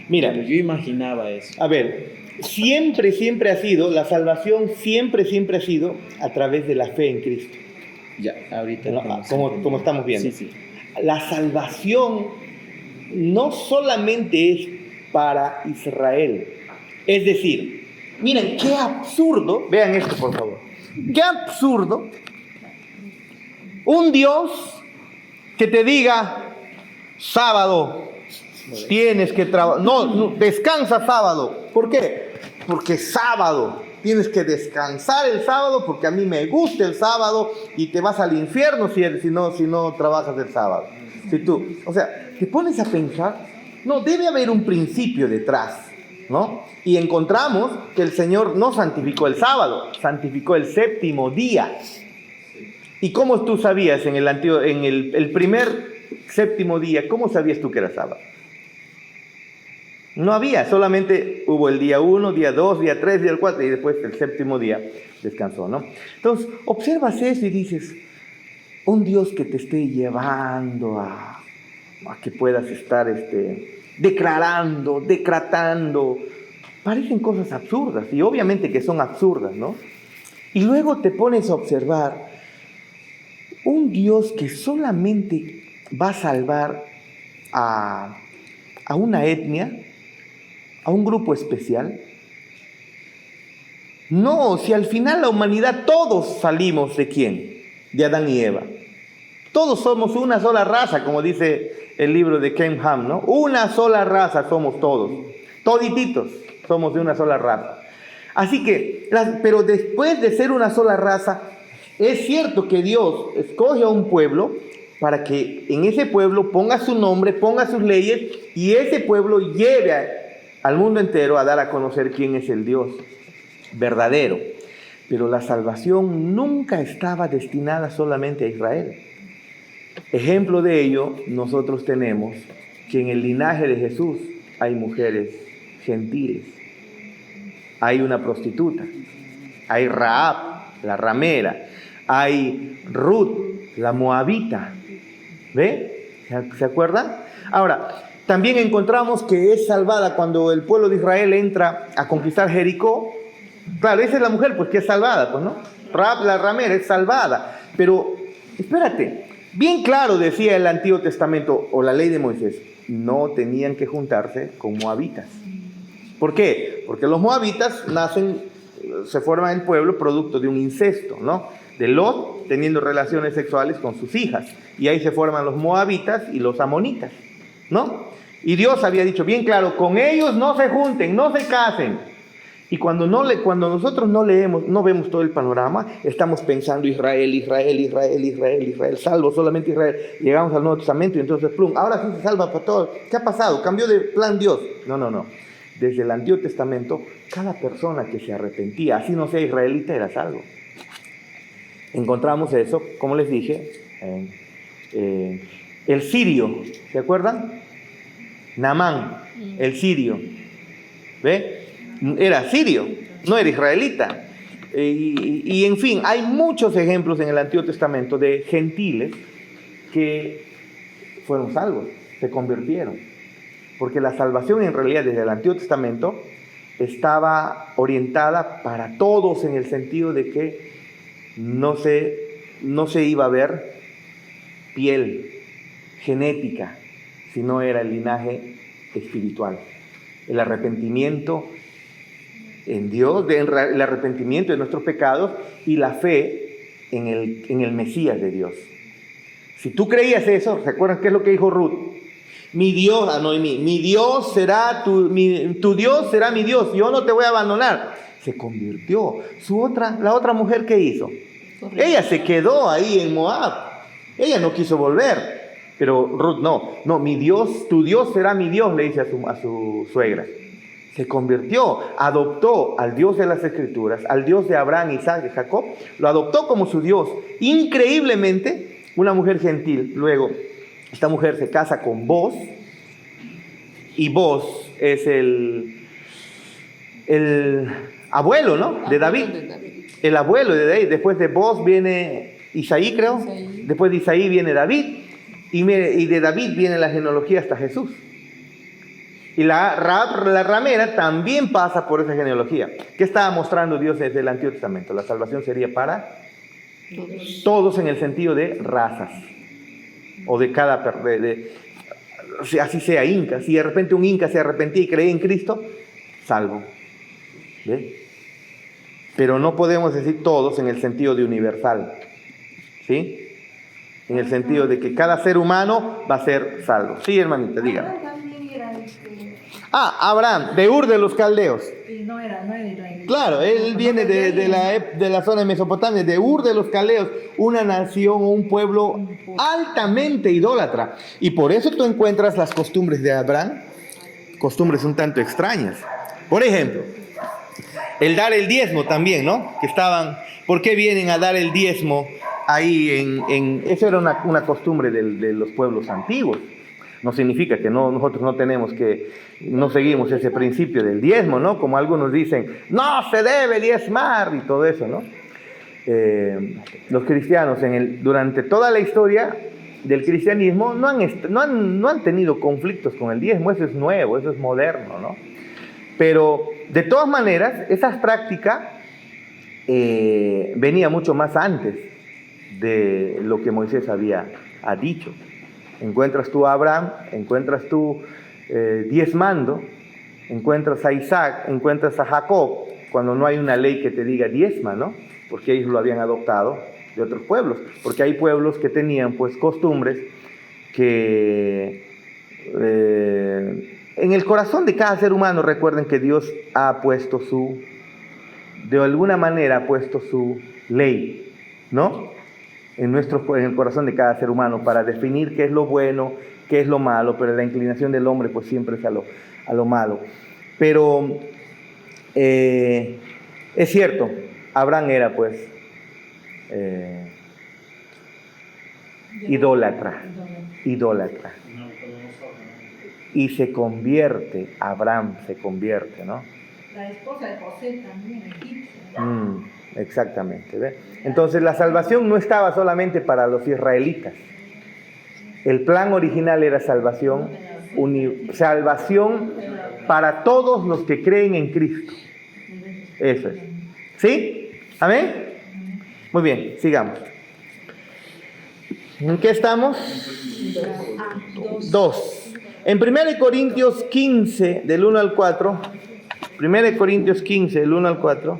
Mira, Pero yo imaginaba eso. a ver, siempre ha sido, la salvación siempre ha sido a través de la fe en Cristo. Ya, ahorita ¿No? estamos Como entendiendo. estamos viendo. Sí. La salvación no solamente es para Israel. Es decir, miren, qué absurdo, vean esto por favor, qué absurdo un Dios que te diga, sábado, tienes que trabajar, no, descansa sábado. ¿Por qué? Porque sábado, tienes que descansar el sábado porque a mí me gusta el sábado y te vas al infierno si no trabajas el sábado. O sea, te pones a pensar, no, debe haber un principio detrás, ¿no? Y encontramos que el Señor no santificó el sábado, santificó el séptimo día. ¿Y cómo tú sabías en el primer séptimo día, cómo sabías tú que era sábado? No había, solamente hubo el día 1, día 2, día 3, día 4 y después el séptimo día descansó, ¿no? Entonces, observas eso y dices, un Dios que te esté llevando a que puedas estar decretando, parecen cosas absurdas, y obviamente que son absurdas, ¿no? Y luego te pones a observar un Dios que solamente va a salvar a una etnia, a un grupo especial. No, si al final la humanidad todos salimos ¿de quién? De Adán y Eva. Todos somos una sola raza, como dice el libro de Ken Ham, ¿no? Una sola raza somos todos. Todititos somos de una sola raza. Así que, pero después de ser una sola raza, es cierto que Dios escoge a un pueblo para que en ese pueblo ponga su nombre, ponga sus leyes, y ese pueblo lleve al mundo entero a dar a conocer quién es el Dios verdadero. Pero la salvación nunca estaba destinada solamente a Israel. Ejemplo de ello, nosotros tenemos que en el linaje de Jesús hay mujeres gentiles. Hay una prostituta, hay Rahab, la ramera, hay Ruth, la moabita. ¿Ve? ¿Se acuerdan? Ahora, también encontramos que es salvada cuando el pueblo de Israel entra a conquistar Jericó. Claro, esa es la mujer, pues, que es salvada, pues, ¿no? Rahab, la ramera, es salvada. Pero, espérate, bien claro decía el Antiguo Testamento, o la ley de Moisés, no tenían que juntarse con moabitas. ¿Por qué? Porque los moabitas se forman en pueblo producto de un incesto, ¿no? De Lot teniendo relaciones sexuales con sus hijas. Y ahí se forman los moabitas y los amonitas, ¿no? Y Dios había dicho bien claro, con ellos no se junten, no se casen. Y cuando nosotros no leemos, no vemos todo el panorama, estamos pensando Israel, salvo solamente Israel. Llegamos al Nuevo Testamento y entonces, plum, ahora sí se salva para todo. ¿Qué ha pasado? ¿Cambió de plan Dios? No. Desde el Antiguo Testamento, cada persona que se arrepentía, así no sea israelita, era salvo. Encontramos eso, como les dije, el sirio, ¿se acuerdan? Naamán, el sirio, ¿ve? Era sirio, no era israelita. Y en fin, hay muchos ejemplos en el Antiguo Testamento de gentiles que fueron salvos, se convirtieron. Porque la salvación en realidad desde el Antiguo Testamento estaba orientada para todos en el sentido de que no se iba a ver piel genética, sino era el linaje espiritual. El arrepentimiento en Dios, el arrepentimiento de nuestros pecados y la fe en el Mesías de Dios. Si tú creías eso, ¿recuerdan qué es lo que dijo Ruth? Mi Dios será tu Dios será mi Dios, yo no te voy a abandonar. Se convirtió. La otra mujer, ¿qué hizo? Correcto. Ella se quedó ahí en Moab. Ella no quiso volver. Pero Ruth no, mi Dios, tu Dios será mi Dios, le dice a su suegra. Se convirtió, adoptó al Dios de las Escrituras, al Dios de Abraham, Isaac y Jacob, lo adoptó como su Dios. Increíblemente, una mujer gentil. Luego, esta mujer se casa con Boz, y Boz es el abuelo, ¿no? De David. El abuelo de David. Después de Boz viene Isaí, creo. Isaí. Después de Isaí viene David. Y de David viene la genealogía hasta Jesús. Y la ramera también pasa por esa genealogía. ¿Qué estaba mostrando Dios desde el Antiguo Testamento? La salvación sería para todos en el sentido de razas. O de cada... así sea inca. Si de repente un inca se arrepentía y creía en Cristo, salvo. ¿Ve? Pero no podemos decir todos en el sentido de universal. ¿Sí? En el sentido de que cada ser humano va a ser salvo. Sí, hermanita, dígame. También era Abraham, de Ur de los Caldeos. no era israelí. Claro, él viene de la zona de Mesopotamia, de Ur de los Caldeos, una nación o un pueblo altamente idólatra. Y por eso tú encuentras las costumbres de Abraham, costumbres un tanto extrañas. Por ejemplo, el dar el diezmo también, ¿no? Que estaban, ¿por qué vienen a dar el diezmo ahí eso era una costumbre de los pueblos antiguos? No significa que nosotros no seguimos ese principio del diezmo, ¿no? Como algunos dicen, no se debe diezmar y todo eso, ¿no? Los cristianos durante toda la historia del cristianismo no han tenido conflictos con el diezmo. Eso es nuevo, eso es moderno, ¿no? Pero de todas maneras, esas prácticas venía mucho más antes de lo que Moisés ha dicho. Encuentras tú a Abraham, encuentras tú diezmando, encuentras a Isaac, encuentras a Jacob, cuando no hay una ley que te diga diezma, ¿no? Porque ellos lo habían adoptado de otros pueblos, porque hay pueblos que tenían pues costumbres que en el corazón de cada ser humano, recuerden que Dios ha puesto de alguna manera ha puesto su ley, ¿no? En el corazón de cada ser humano para definir qué es lo bueno, qué es lo malo, pero la inclinación del hombre pues siempre es a lo malo. Pero es cierto, Abraham era pues idólatra. Y Abraham se convierte, ¿no? La esposa de José también, egipcia. Exactamente, ¿ve? Entonces la salvación no estaba solamente para los israelitas. El plan original era salvación para todos los que creen en Cristo. Eso es. ¿Sí? ¿Amén? Muy bien, sigamos. ¿En qué estamos? 2. En 1 Corintios 15, del 1 al 4. 1 Corintios 15, del 1 al 4.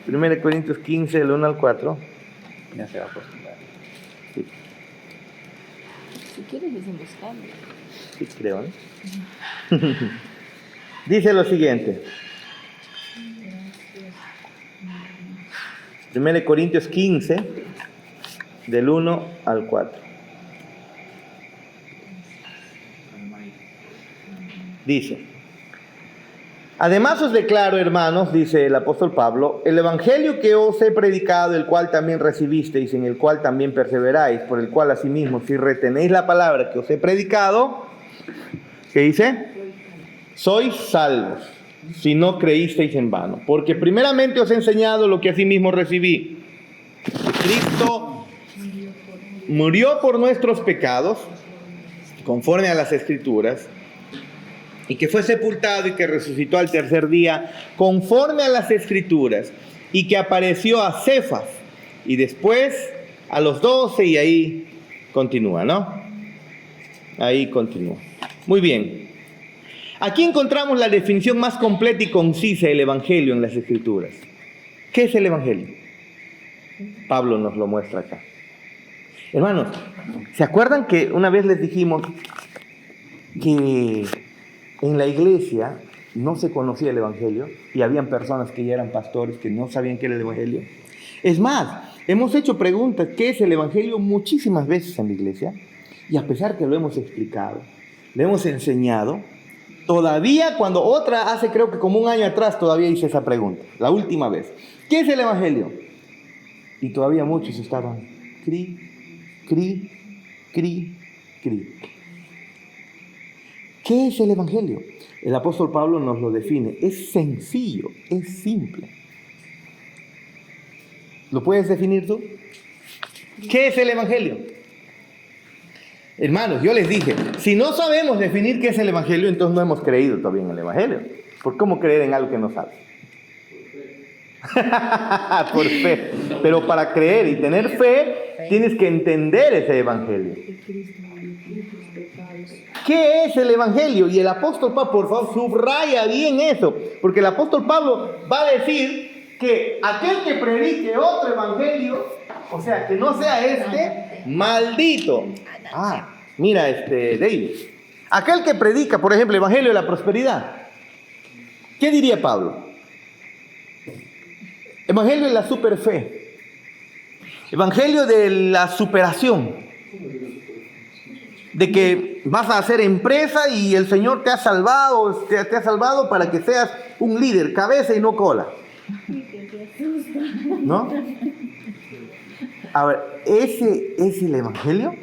1 Corintios 15, del 1 al 4. Ya se va a acostumbrar. Sí. Si quieres, les buscando. Sí, creo, ¿no? Dice lo siguiente. 1 Corintios 15, del 1 al 4. Dice: además os declaro, hermanos, dice el apóstol Pablo, el evangelio que os he predicado, el cual también recibisteis, en el cual también perseveráis, por el cual asimismo, si retenéis la palabra que os he predicado, ¿qué dice? Sois salvos, si no creísteis en vano. Porque primeramente os he enseñado lo que asimismo recibí. Cristo murió por nuestros pecados, conforme a las Escrituras, y que fue sepultado y que resucitó al tercer día, conforme a las Escrituras, y que apareció a Cefas, y después a los 12, y ahí continúa, ¿no? Ahí continúa. Muy bien. Aquí encontramos la definición más completa y concisa del Evangelio en las Escrituras. ¿Qué es el Evangelio? Pablo nos lo muestra acá. Hermanos, ¿se acuerdan que una vez les dijimos que en la iglesia no se conocía el Evangelio y habían personas que ya eran pastores que no sabían qué era el Evangelio? Es más, hemos hecho preguntas, ¿qué es el Evangelio? Muchísimas veces en la iglesia, y a pesar que lo hemos explicado, le hemos enseñado, todavía cuando otra hace creo que como un año atrás todavía hice esa pregunta, la última vez. ¿Qué es el Evangelio? Y todavía muchos estaban cri. ¿Qué es el Evangelio? El apóstol Pablo nos lo define. Es sencillo, es simple. ¿Lo puedes definir tú? ¿Qué es el Evangelio? Hermanos, yo les dije, si no sabemos definir qué es el Evangelio, entonces no hemos creído todavía en el Evangelio. ¿Por cómo creer en algo que no sabes? Por fe. Pero para creer y tener fe, tienes que entender ese Evangelio. ¿Qué es el Evangelio? Y el apóstol Pablo, por favor, subraya bien eso, porque el apóstol Pablo va a decir que aquel que predique otro evangelio, o sea, que no sea este, maldito. Mira David. Aquel que predica, por ejemplo, el evangelio de la prosperidad, ¿qué diría Pablo? Evangelio de la superfe, evangelio de la superación, de que vas a hacer empresa y el Señor te ha salvado, te ha salvado para que seas un líder, cabeza y no cola. ¿No? A ver, ¿ese es el evangelio?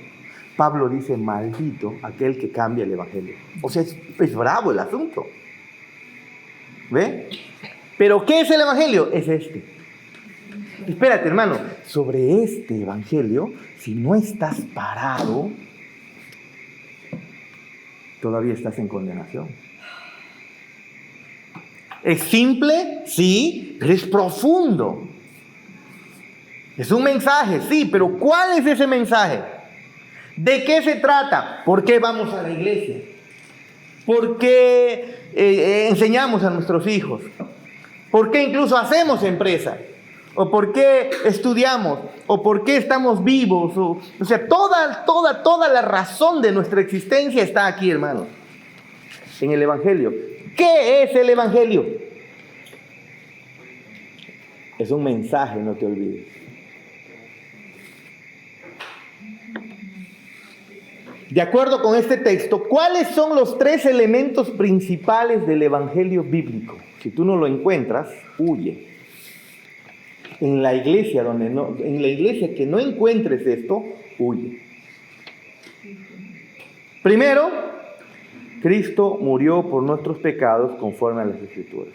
Pablo dice, maldito aquel que cambia el evangelio. O sea, es bravo el asunto. ¿Ve? Pero ¿qué es el evangelio? Es este. Espérate, hermano, sobre este evangelio, si no estás parado, todavía estás en condenación. ¿Es simple? Sí, pero es profundo. Es un mensaje, sí, pero ¿cuál es ese mensaje? ¿De qué se trata? ¿Por qué vamos a la iglesia? ¿Por qué enseñamos a nuestros hijos? ¿Por qué incluso hacemos empresa? ¿O por qué estudiamos? ¿O por qué estamos vivos? O sea, toda la razón de nuestra existencia está aquí, hermanos, en el Evangelio. ¿Qué es el Evangelio? Es un mensaje, no te olvides. De acuerdo con este texto, ¿cuáles son los 3 elementos principales del Evangelio bíblico? Si tú no lo encuentras, huye. En la iglesia que no encuentres esto, huye. Primero, Cristo murió por nuestros pecados conforme a las Escrituras.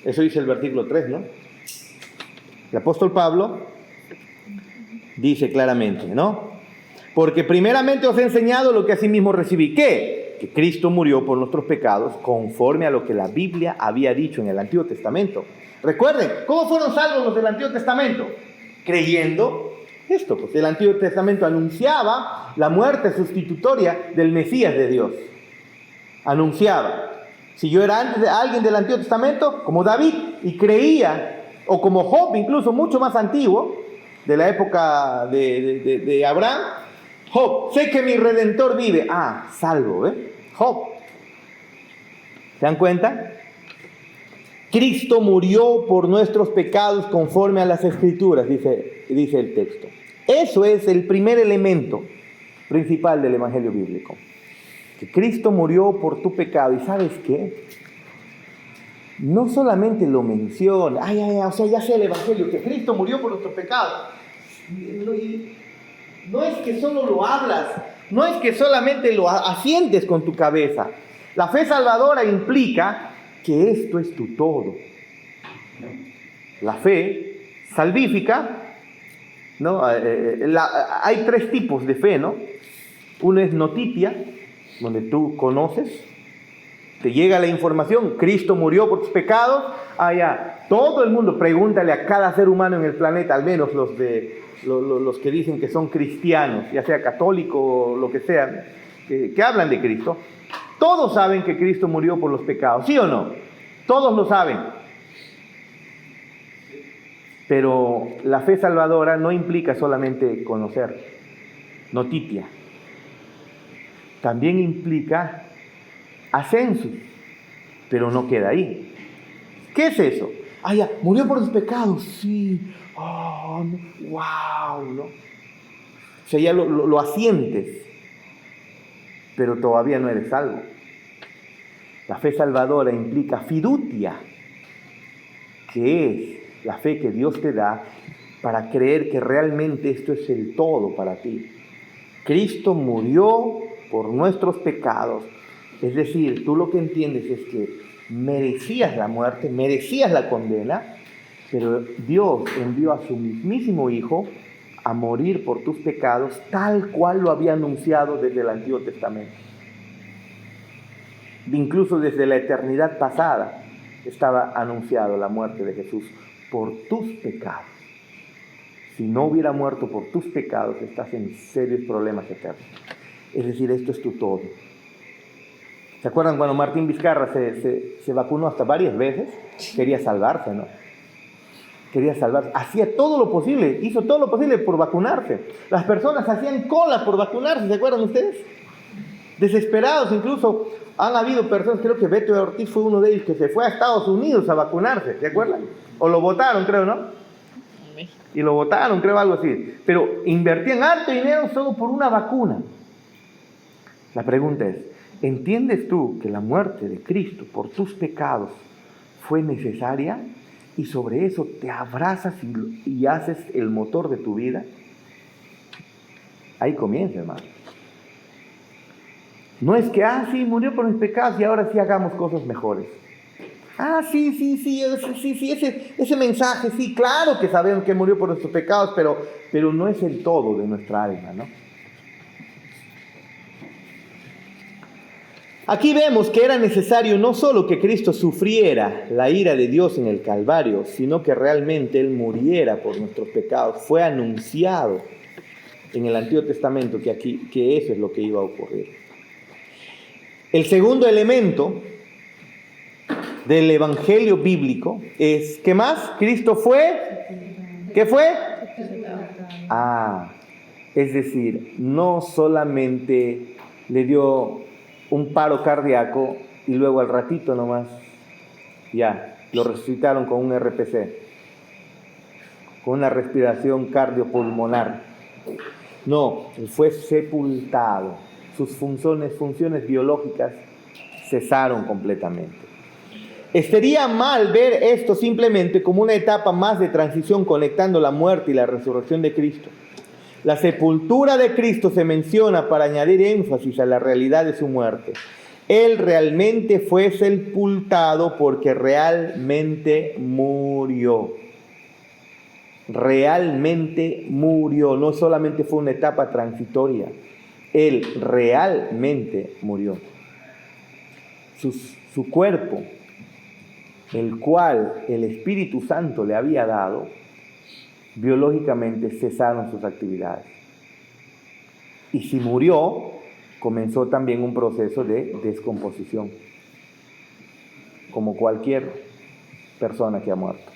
Eso dice el versículo 3, ¿no? El apóstol Pablo dice claramente, ¿no? Porque primeramente os he enseñado lo que asimismo recibí. ¿Qué? Que Cristo murió por nuestros pecados conforme a lo que la Biblia había dicho en el Antiguo Testamento. Recuerden, ¿cómo fueron salvos los del Antiguo Testamento? Creyendo esto, pues el Antiguo Testamento anunciaba la muerte sustitutoria del Mesías de Dios. Anunciaba. Si yo era antes de alguien del Antiguo Testamento, como David, y creía, o como Job, incluso mucho más antiguo, de la época de Abraham, Job, sé que mi Redentor vive. Ah, salvo, ¿eh? Job. ¿Se dan cuenta? Cristo murió por nuestros pecados conforme a las Escrituras, dice el texto. Eso es el primer elemento principal del Evangelio bíblico. Que Cristo murió por tu pecado. ¿Y sabes qué? No solamente lo menciona. O sea, ya sé el Evangelio, que Cristo murió por nuestros pecados. No es que solo lo hablas, no es que solamente lo asientes con tu cabeza. La fe salvadora implica que esto es tu todo. La fe salvífica, ¿no? Hay 3 tipos de fe, ¿no? Uno es notitia, donde tú conoces, te llega la información, Cristo murió por tus pecados. Todo el mundo, pregúntale a cada ser humano en el planeta, al menos los que dicen que son cristianos, ya sea católico o lo que sea, que hablan de Cristo. Todos saben que Cristo murió por los pecados, ¿sí o no? Todos lo saben. Pero la fe salvadora no implica solamente conocer, notitia. También implica ascenso, pero no queda ahí. ¿Qué es eso? Murió por los pecados, sí. Oh, no. Wow, ¿no? O sea, ya lo asientes, pero todavía no eres salvo. La fe salvadora implica fiducia, que es la fe que Dios te da para creer que realmente esto es el todo para ti. Cristo murió por nuestros pecados. Es decir, tú lo que entiendes es que merecías la muerte, merecías la condena, pero Dios envió a su mismísimo Hijo a morir por tus pecados, tal cual lo había anunciado desde el Antiguo Testamento. Incluso desde la eternidad pasada estaba anunciado la muerte de Jesús por tus pecados. Si no hubiera muerto por tus pecados, estás en serios problemas eternos. Es decir, esto es tu todo. ¿Se acuerdan cuando Martín Vizcarra se vacunó hasta varias veces? Quería salvarse, ¿no? Quería salvarse. Hacía todo lo posible, hizo todo lo posible por vacunarse. Las personas hacían cola por vacunarse, ¿se acuerdan ustedes? Desesperados, incluso han habido personas, creo que Beto Ortiz fue uno de ellos, que se fue a Estados Unidos a vacunarse, ¿se acuerdan? O lo votaron, creo, ¿no? Y lo votaron, creo, algo así. Pero invertían harto dinero solo por una vacuna. La pregunta es, ¿entiendes tú que la muerte de Cristo por tus pecados fue necesaria? Y sobre eso te abrazas y haces el motor de tu vida. Ahí comienza, hermano. No es que, sí, murió por mis pecados y ahora sí hagamos cosas mejores. Sí, ese mensaje, sí, claro que sabemos que murió por nuestros pecados, pero no es el todo de nuestra alma, ¿no? Aquí vemos que era necesario no solo que Cristo sufriera la ira de Dios en el Calvario, sino que realmente Él muriera por nuestros pecados. Fue anunciado en el Antiguo Testamento que eso es lo que iba a ocurrir. El segundo elemento del Evangelio bíblico es, ¿qué más? Cristo fue, ¿qué fue? Es decir, no solamente le dio un paro cardíaco y luego al ratito nomás, ya, lo resucitaron con un RPC, con una respiración cardiopulmonar. No, él fue sepultado. Sus funciones biológicas cesaron completamente. Estaría mal ver esto simplemente como una etapa más de transición conectando la muerte y la resurrección de Cristo. La sepultura de Cristo se menciona para añadir énfasis a la realidad de su muerte. Él realmente fue sepultado porque realmente murió. Realmente murió. No solamente fue una etapa transitoria. Él realmente murió. Su cuerpo, el cual el Espíritu Santo le había dado, biológicamente cesaron sus actividades. Y si murió, comenzó también un proceso de descomposición, como cualquier persona que ha muerto.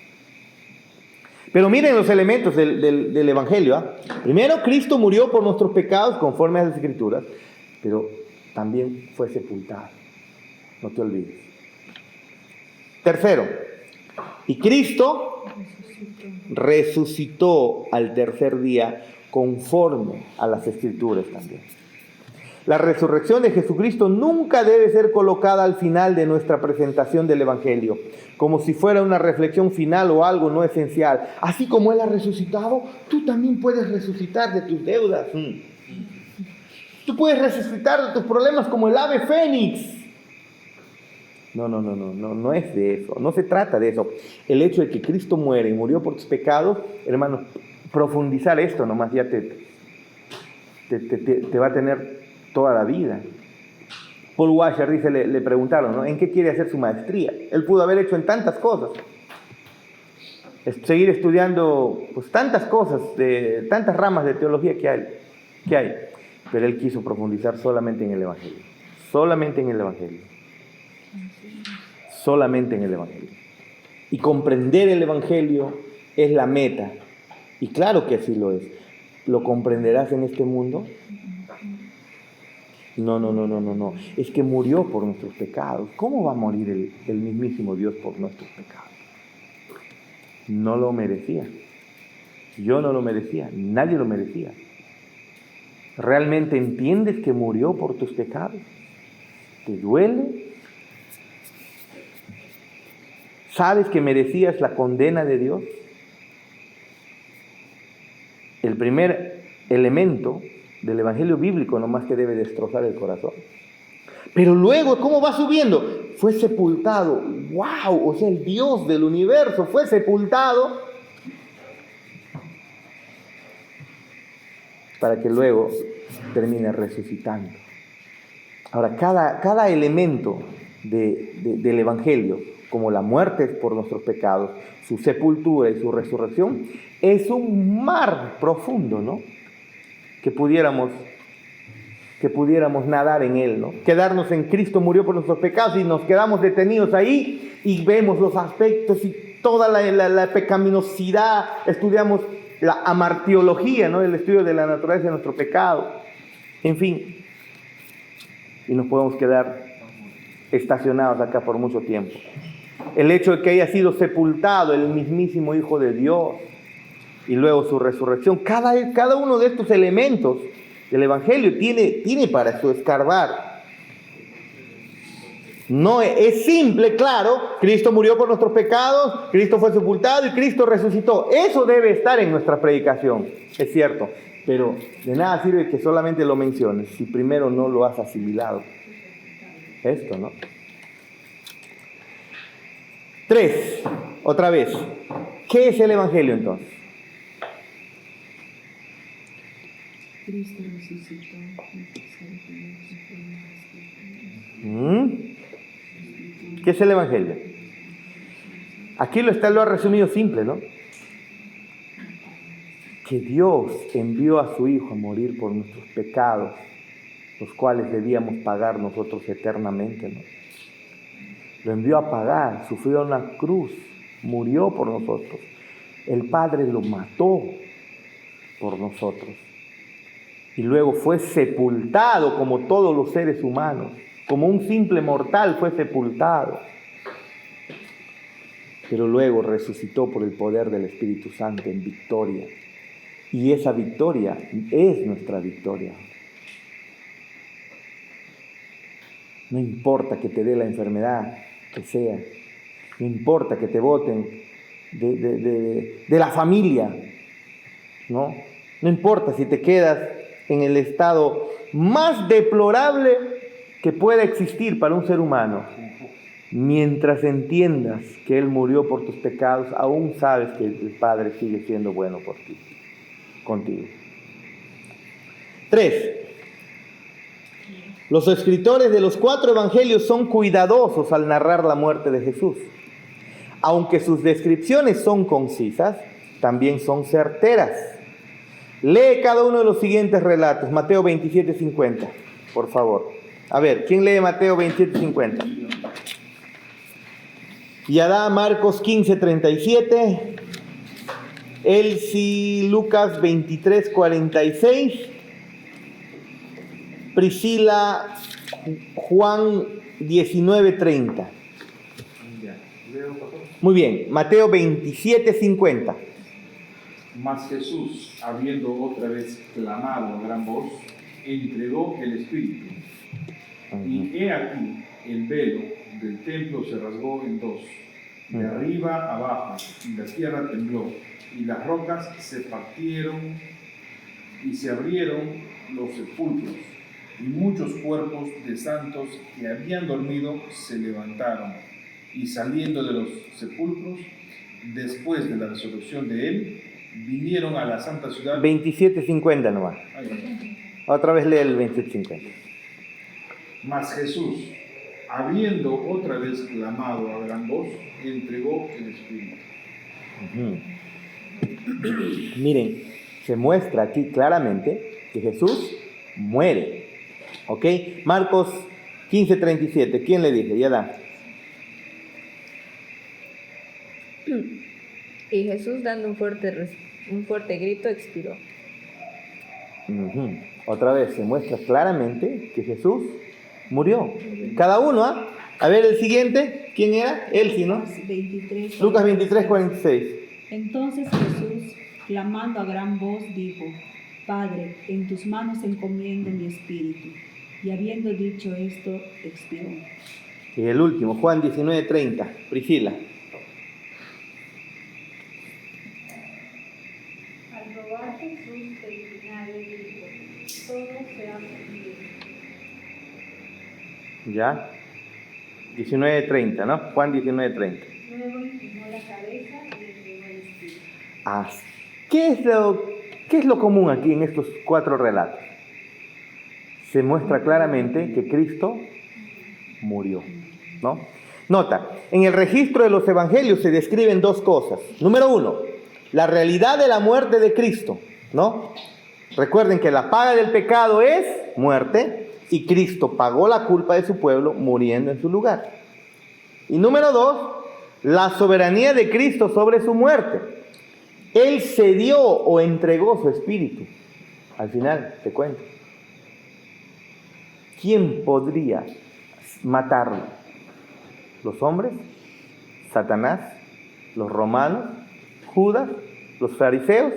Pero miren los elementos del Evangelio. Primero, Cristo murió por nuestros pecados conforme a las Escrituras, pero también fue sepultado. No te olvides. Tercero, y Cristo resucitó al tercer día conforme a las Escrituras también. La resurrección de Jesucristo nunca debe ser colocada al final de nuestra presentación del Evangelio, como si fuera una reflexión final o algo no esencial. Así como Él ha resucitado, tú también puedes resucitar de tus deudas. Tú puedes resucitar de tus problemas como el ave fénix. No es de eso, no se trata de eso. El hecho de que Cristo muere y murió por tus pecados, hermanos, profundizar esto nomás ya te va a tener toda la vida. Paul Washer dice, le preguntaron, ¿no?, ¿en qué quiere hacer su maestría? Él pudo haber hecho en tantas cosas, seguir estudiando pues tantas cosas, tantas ramas de teología que hay, pero él quiso profundizar solamente en el Evangelio, solamente en el Evangelio. Solamente en el Evangelio. Y comprender el Evangelio es la meta. Y claro que así lo es. ¿Lo comprenderás en este mundo? No. Es que murió por nuestros pecados. ¿Cómo va a morir el mismísimo Dios por nuestros pecados? No lo merecía. Yo no lo merecía. Nadie lo merecía. ¿Realmente entiendes que murió por tus pecados? ¿Te duele? ¿Sabes que merecías la condena de Dios? El primer elemento del Evangelio bíblico nomás que debe destrozar el corazón. Pero luego, ¿cómo va subiendo? Fue sepultado. ¡Wow! O sea, el Dios del universo fue sepultado para que luego termine resucitando. Ahora, cada elemento del Evangelio, como la muerte por nuestros pecados, su sepultura y su resurrección, es un mar profundo, ¿no? Que pudiéramos nadar en él, ¿no? Quedarnos en Cristo murió por nuestros pecados y nos quedamos detenidos ahí y vemos los aspectos y toda la pecaminosidad, estudiamos la amartiología, ¿no?, el estudio de la naturaleza de nuestro pecado, en fin, y nos podemos quedar estacionados acá por mucho tiempo. El hecho de que haya sido sepultado el mismísimo Hijo de Dios y luego su resurrección, cada uno de estos elementos del Evangelio tiene para su escarbar. No es simple, claro, Cristo murió por nuestros pecados, Cristo fue sepultado y Cristo resucitó. Eso debe estar en nuestra predicación, es cierto, pero de nada sirve que solamente lo menciones si primero no lo has asimilado. Esto, ¿no? 3, otra vez, ¿qué es el Evangelio entonces? Cristo resucitó. ¿Qué es el Evangelio? Aquí lo ha resumido simple, ¿no? Que Dios envió a su Hijo a morir por nuestros pecados, los cuales debíamos pagar nosotros eternamente, ¿no? Lo envió a pagar, sufrió en una cruz, murió por nosotros. El Padre lo mató por nosotros. Y luego fue sepultado como todos los seres humanos. Como un simple mortal fue sepultado. Pero luego resucitó por el poder del Espíritu Santo en victoria. Y esa victoria es nuestra victoria. No importa que te dé la enfermedad que sea. No importa que te boten de la familia. ¿No? No importa si te quedas en el estado más deplorable que pueda existir para un ser humano. Mientras entiendas que Él murió por tus pecados, aún sabes que el Padre sigue siendo bueno por ti, contigo. 3. Los escritores de los 4 evangelios son cuidadosos al narrar la muerte de Jesús. Aunque sus descripciones son concisas, también son certeras. Lee cada uno de los siguientes relatos. Mateo 27:50, por favor. A ver, ¿quién lee Mateo 27:50? Yadá, Marcos 15:37. Elsie, Lucas 23:46. Priscila, Juan 19:30. Muy bien, Mateo 27:50. Mas Jesús, habiendo otra vez clamado a gran voz, entregó el Espíritu. Y he aquí, el velo del templo se rasgó en dos, de arriba abajo, y la tierra tembló, y las rocas se partieron, y se abrieron los sepulcros, y muchos cuerpos de santos que habían dormido se levantaron, y saliendo de los sepulcros, después de la resurrección de él, vinieron a la santa ciudad. 27:50 nomás. Otra vez lee el 27:50. Mas Jesús, habiendo otra vez clamado a gran voz, entregó el Espíritu. Miren, se muestra aquí claramente que Jesús muere. ¿Ok? Marcos 15:37. ¿Quién le dice? Ya da. Y Jesús, dando un fuerte grito, expiró. Otra vez se muestra claramente que Jesús murió. Cada uno, ¿ah? A ver el siguiente. ¿Quién era? Elsie, ¿no? 23. Lucas 23:46. Entonces Jesús, clamando a gran voz, dijo: Padre, en tus manos encomiendo mi espíritu. Y habiendo dicho esto, expiró. Y el último, Juan 19:30. Priscila. Al robar Jesús del vinagre dijo: todo se ha cumplido. ¿Ya? 19:30, ¿no? Juan 19:30. Luego inclinó la cabeza y entregó el espíritu. ¿Qué es lo común aquí en estos 4 relatos? Se muestra claramente que Cristo murió, ¿no? Nota, en el registro de los evangelios se describen 2 cosas. Número 1, la realidad de la muerte de Cristo, ¿no? Recuerden que la paga del pecado es muerte y Cristo pagó la culpa de su pueblo muriendo en su lugar. Y número 2, la soberanía de Cristo sobre su muerte. Él cedió o entregó su espíritu. Al final, te cuento. ¿Quién podría matarlo? ¿Los hombres? ¿Satanás? ¿Los romanos? ¿Judas? ¿Los fariseos?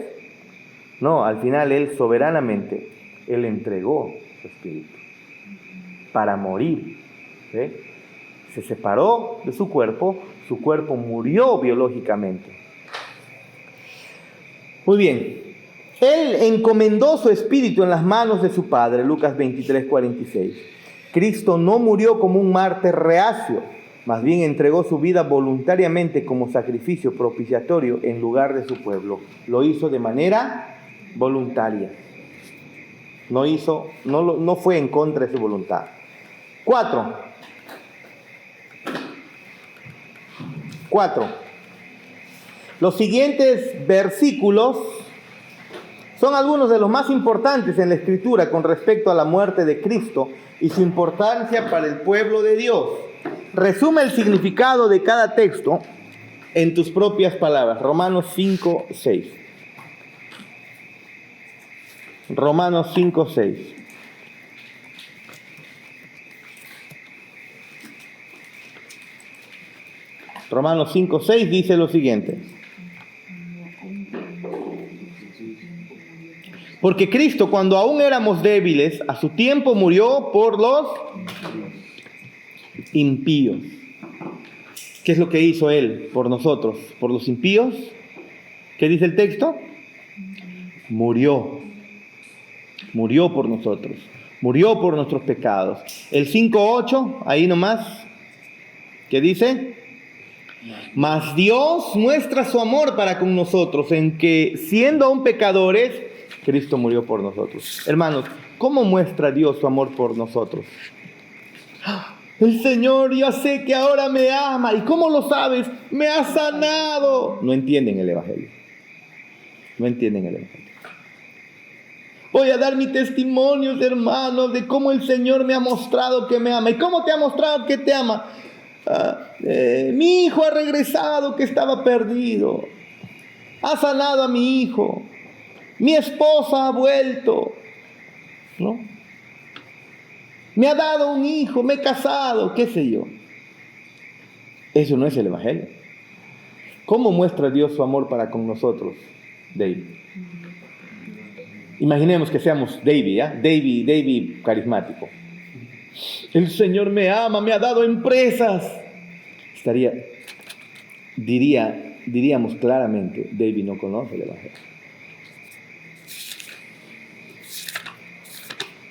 No, al final Él soberanamente, Él entregó su espíritu para morir. ¿Sí? Se separó de su cuerpo murió biológicamente. Muy bien. Él encomendó su espíritu en las manos de su Padre, Lucas 23:46. Cristo no murió como un mártir reacio, más bien entregó su vida voluntariamente como sacrificio propiciatorio en lugar de su pueblo. Lo hizo de manera voluntaria. No fue en contra de su voluntad. 4. 4. Los siguientes versículos son algunos de los más importantes en la Escritura con respecto a la muerte de Cristo y su importancia para el pueblo de Dios. Resume el significado de cada texto en tus propias palabras. Romanos 5, 6. Romanos 5, 6. Romanos 5, 6 dice lo siguiente. Porque Cristo, cuando aún éramos débiles, a su tiempo murió por los impíos. ¿Qué es lo que hizo Él por nosotros? ¿Por los impíos? ¿Qué dice el texto? Murió. Murió por nosotros. Murió por nuestros pecados. El 5:8, ahí nomás, ¿qué dice? Mas Dios muestra su amor para con nosotros en que, siendo aún pecadores, Cristo murió por nosotros. Hermanos, ¿cómo muestra Dios su amor por nosotros? El Señor, yo sé que ahora me ama. ¿Y cómo lo sabes? Me ha sanado. No entienden el Evangelio. No entienden el Evangelio. Voy a dar mi testimonio, hermanos, de cómo el Señor me ha mostrado que me ama. ¿Y cómo te ha mostrado que te ama? Mi hijo ha regresado, que estaba perdido. Ha sanado a mi hijo. Mi esposa ha vuelto, ¿no? Me ha dado un hijo, me he casado, qué sé yo. Eso no es el Evangelio. ¿Cómo muestra Dios su amor para con nosotros, David? Imaginemos que seamos David, ¿eh? David carismático. El Señor me ama, me ha dado empresas. Diríamos claramente, David no conoce el Evangelio.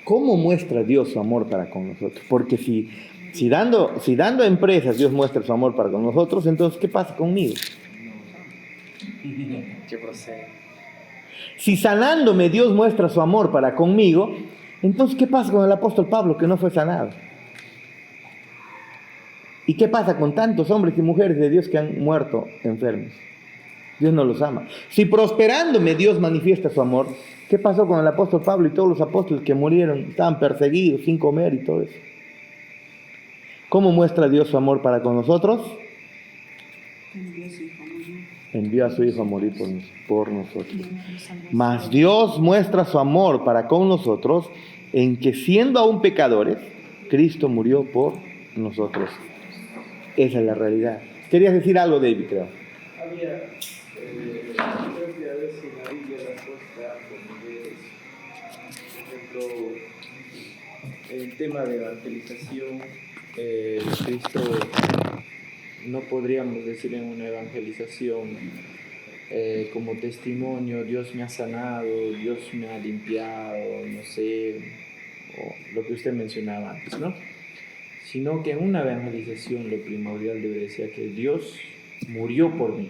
¿Cómo muestra Dios su amor para con nosotros? Porque si dando empresas Dios muestra su amor para con nosotros, entonces ¿qué pasa conmigo? ¿Qué procede? Si sanándome Dios muestra su amor para conmigo, entonces ¿qué pasa con el apóstol Pablo que no fue sanado? ¿Y qué pasa con tantos hombres y mujeres de Dios que han muerto enfermos? Dios no los ama. Si prosperándome Dios manifiesta su amor, ¿qué pasó con el apóstol Pablo y todos los apóstoles que murieron? Estaban perseguidos, sin comer y todo eso. ¿Cómo muestra Dios su amor para con nosotros? Envió a su Hijo a morir por nosotros. Mas Dios muestra su amor para con nosotros en que, siendo aún pecadores, Cristo murió por nosotros. Esa es la realidad. Querías decir algo, David, creo. Había, creo que a veces en la Biblia la cosa como es, por ejemplo, el tema de evangelización, Cristo, no podríamos decir en una evangelización como testimonio, Dios me ha sanado, Dios me ha limpiado, no sé, o lo que usted mencionaba antes, ¿no? Sino que en una evangelización lo primordial debe ser que Dios murió por mí.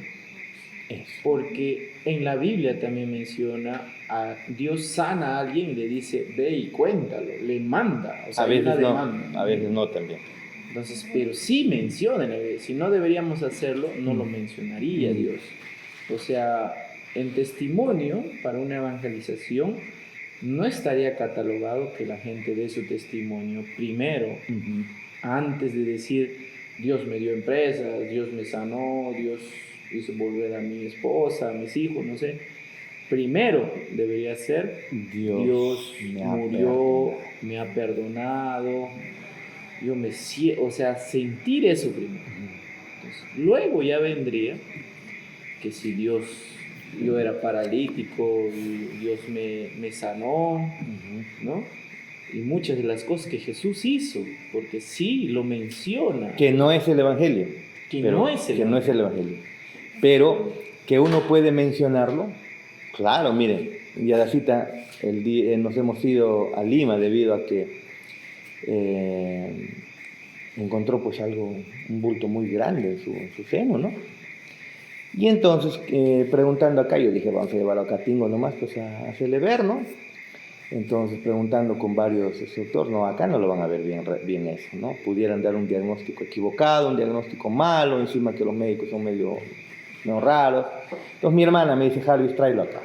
Porque en la Biblia también menciona a Dios sana a alguien y le dice, ve y cuéntalo, le manda. O sea, A veces una no, demanda. a veces no también. Entonces, pero sí menciona, si no deberíamos hacerlo, no lo mencionaría Dios. O sea, en testimonio para una evangelización no estaría catalogado que la gente dé su testimonio primero, antes de decir, Dios me dio empresas, Dios me sanó, Dios hizo volver a mi esposa, a mis hijos, no sé. Primero debería ser, Dios murió, me ha perdonado, o sea, sentir eso primero. Entonces, luego ya vendría que si yo era paralítico y Dios me sanó, ¿no? Y muchas de las cosas que Jesús hizo, porque sí lo menciona. Que no es el Evangelio. Que no es el Evangelio. Pero que uno puede mencionarlo. Claro, miren, Yadacita, nos hemos ido a Lima debido a que encontró pues un bulto muy grande en su seno, ¿no? Y entonces, preguntando acá, yo dije, vamos a llevarlo a Catingo nomás, pues a hacerle ver, ¿no? Entonces, preguntando con varios instructores, no, acá no lo van a ver bien eso, ¿no? Pudieran dar un diagnóstico equivocado, un diagnóstico malo, encima que los médicos son medio raros. Entonces mi hermana me dice, Jarvis, tráelo acá.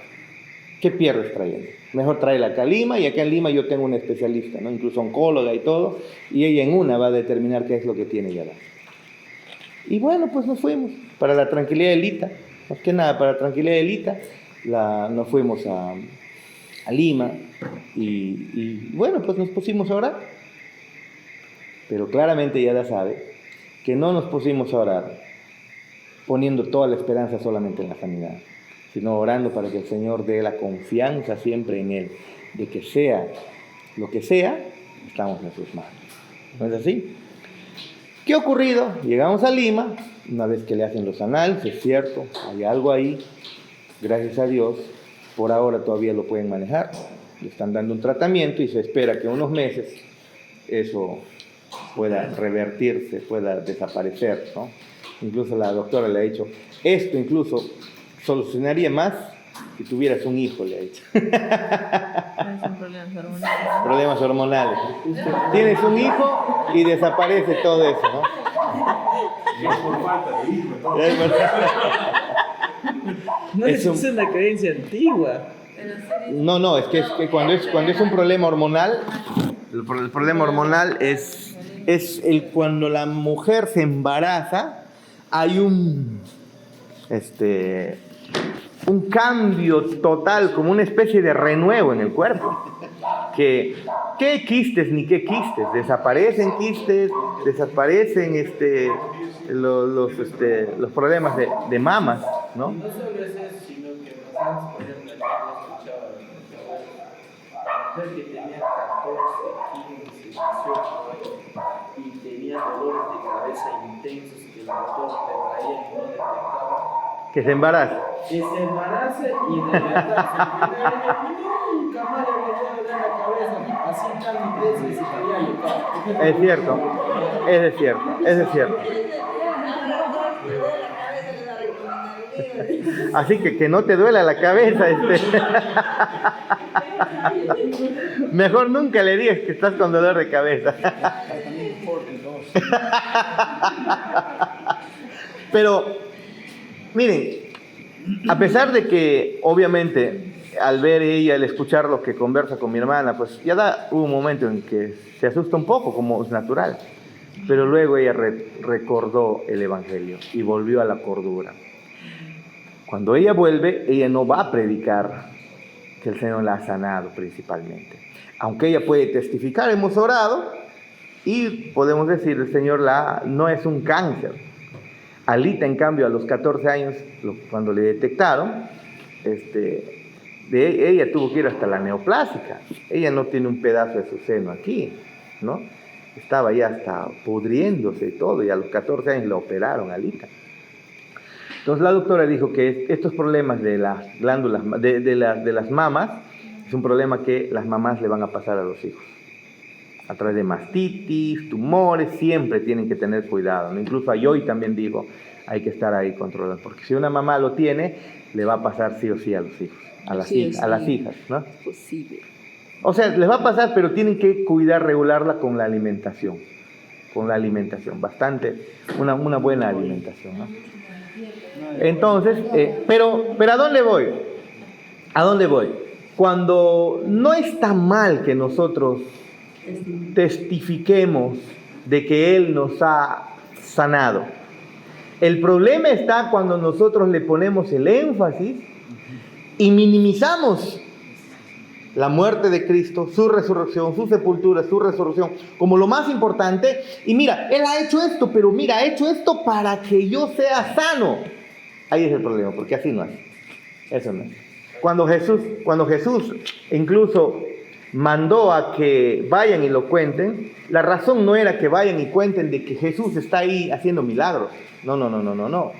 ¿Qué pierdes trayendo? Mejor tráela acá a Lima, y acá en Lima yo tengo una especialista, ¿no? Incluso oncóloga y todo, y ella en una va a determinar qué es lo que tiene ya. Y bueno, pues nos fuimos, para la tranquilidad de Lita, más que nada para la tranquilidad de Lita, nos fuimos a Lima, y bueno, pues nos pusimos a orar. Pero claramente ya la sabe que no nos pusimos a orar poniendo toda la esperanza solamente en la sanidad, sino orando para que el Señor dé la confianza siempre en Él, de que sea lo que sea, estamos en sus manos. ¿No es así? ¿Qué ha ocurrido? Llegamos a Lima, una vez que le hacen los análisis, es cierto, hay algo ahí, gracias a Dios, por ahora todavía lo pueden manejar, le están dando un tratamiento y se espera que en unos meses eso pueda revertirse, pueda desaparecer, ¿no? Incluso la doctora le ha dicho, esto incluso solucionaría más si tuvieras un hijo, le ha dicho. Son problemas hormonales. Problemas hormonales. Tienes un hijo y desaparece todo eso, ¿no? Es por falta de hijo. No, es una creencia antigua. No, es que cuando es un problema hormonal, el problema hormonal es cuando la mujer se embaraza, hay un cambio total, como una especie de renuevo en el cuerpo. ¿Qué quistes ni qué quistes? Desaparecen quistes, desaparecen los problemas de mamas, ¿no? No solo es eso, sino que antes, por ejemplo, yo escuchaba a la mujer que tenía 14, 15, 18 años y tenía dolores de cabeza intensos que el doctor te traía y no detectaba. Que se embaraza. Que se embarace y de verdad nunca más le volvió a doler la cabeza, así tan intenso y se caía. Es cierto. Así que no te duela la cabeza. Mejor nunca le digas que estás con dolor de cabeza. Pero, miren, a pesar de que, obviamente, al ver ella, al escuchar lo que conversa con mi hermana, pues ya hubo un momento en que se asusta un poco, como es natural. Pero luego ella recordó el Evangelio y volvió a la cordura. Cuando ella vuelve, ella no va a predicar que el Señor la ha sanado principalmente. Aunque ella puede testificar, hemos orado y podemos decir, el Señor no es un cáncer. Alita, en cambio, a los 14 años, cuando le detectaron, ella tuvo que ir hasta la neoplásica. Ella no tiene un pedazo de su seno aquí, ¿no? Estaba ya hasta pudriéndose y todo, y a los 14 años la operaron a Alita. Entonces la doctora dijo que estos problemas de las glándulas, de las mamas, es un problema que las mamás le van a pasar a los hijos. A través de mastitis, tumores, siempre tienen que tener cuidado, ¿no? Incluso a Joy también digo, hay que estar ahí controlando, porque si una mamá lo tiene, le va a pasar sí o sí a los hijos, a las hijas, ¿no? Es posible. O sea, les va a pasar, pero tienen que cuidar, regularla con la alimentación. Bastante, una buena alimentación, ¿no? Entonces, pero ¿a dónde voy? ¿A dónde voy? Cuando no está mal que nosotros testifiquemos de que Él nos ha sanado. El problema está cuando nosotros le ponemos el énfasis y minimizamos la muerte de Cristo, su resurrección, su sepultura, su resurrección, como lo más importante. Y mira, Él ha hecho esto, pero mira, ha hecho esto para que yo sea sano. Ahí es el problema, porque así no es. Eso no es. Cuando Jesús incluso mandó a que vayan y lo cuenten, la razón no era que vayan y cuenten de que Jesús está ahí haciendo milagros. No.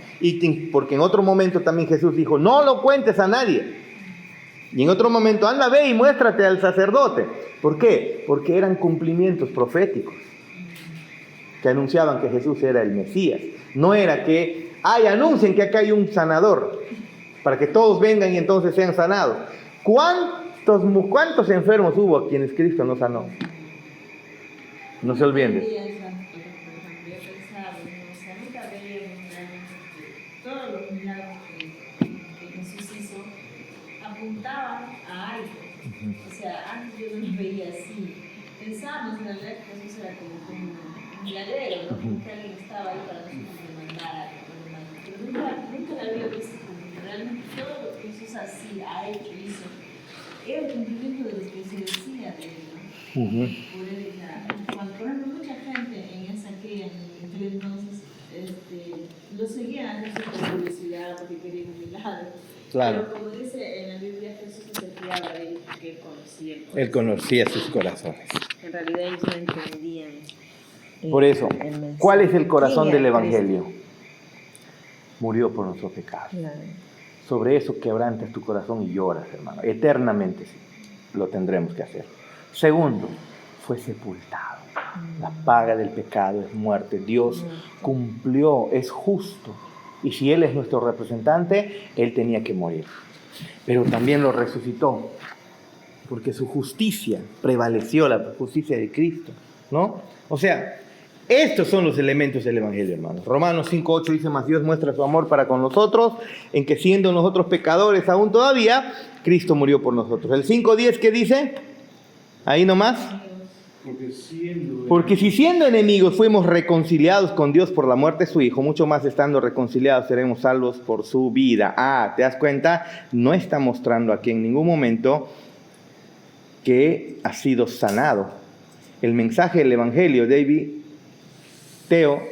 Porque en otro momento también Jesús dijo, no lo cuentes a nadie. Y en otro momento, anda, ve y muéstrate al sacerdote. ¿Por qué? Porque eran cumplimientos proféticos que anunciaban que Jesús era el Mesías. No era que, anuncien que acá hay un sanador, para que todos vengan y entonces sean sanados. ¿Cuán ¿Cuántos enfermos hubo a quienes Cristo no sanó? No se olviden. Todos los milagros que Jesús hizo apuntaban a algo. O sea, antes yo no lo veía así. Pensábamos en realidad que Jesús era como un milagrero, ¿no? Como que alguien estaba ahí para nosotros demandar algo. Pero nunca lo había visto como que realmente todo lo que Jesús hacía, ha hecho, hizo, era el cumplimiento de lo que se decía de él, ¿no? Por él, cuando por ejemplo mucha gente en aquel entonces lo seguían haciendo por curiosidad, porque querían un milagro. Claro. Pero como dice en la Biblia, Jesús se fiaba de él porque él conocía el corazón. Él conocía sus corazones. En realidad ellos no entendían. Por eso, el mensaje. ¿cuál es el corazón ¿Quién del era Evangelio? Murió por nuestros pecados. Claro. Sobre eso quebrantas tu corazón y lloras, hermano. Eternamente sí, lo tendremos que hacer. Segundo, fue sepultado. La paga del pecado es muerte. Dios cumplió, es justo. Y si Él es nuestro representante, Él tenía que morir. Pero también lo resucitó, porque su justicia prevaleció, la justicia de Cristo, ¿no? O sea, estos son los elementos del Evangelio, hermanos. Romanos 5:8 dice, mas Dios muestra su amor para con nosotros, en que siendo nosotros pecadores aún todavía, Cristo murió por nosotros. El 5:10, ¿qué dice? Ahí nomás. Porque si siendo enemigos fuimos reconciliados con Dios por la muerte de su Hijo, mucho más estando reconciliados seremos salvos por su vida. ¿Te das cuenta? No está mostrando aquí en ningún momento que ha sido sanado. El mensaje del Evangelio, David, Teo,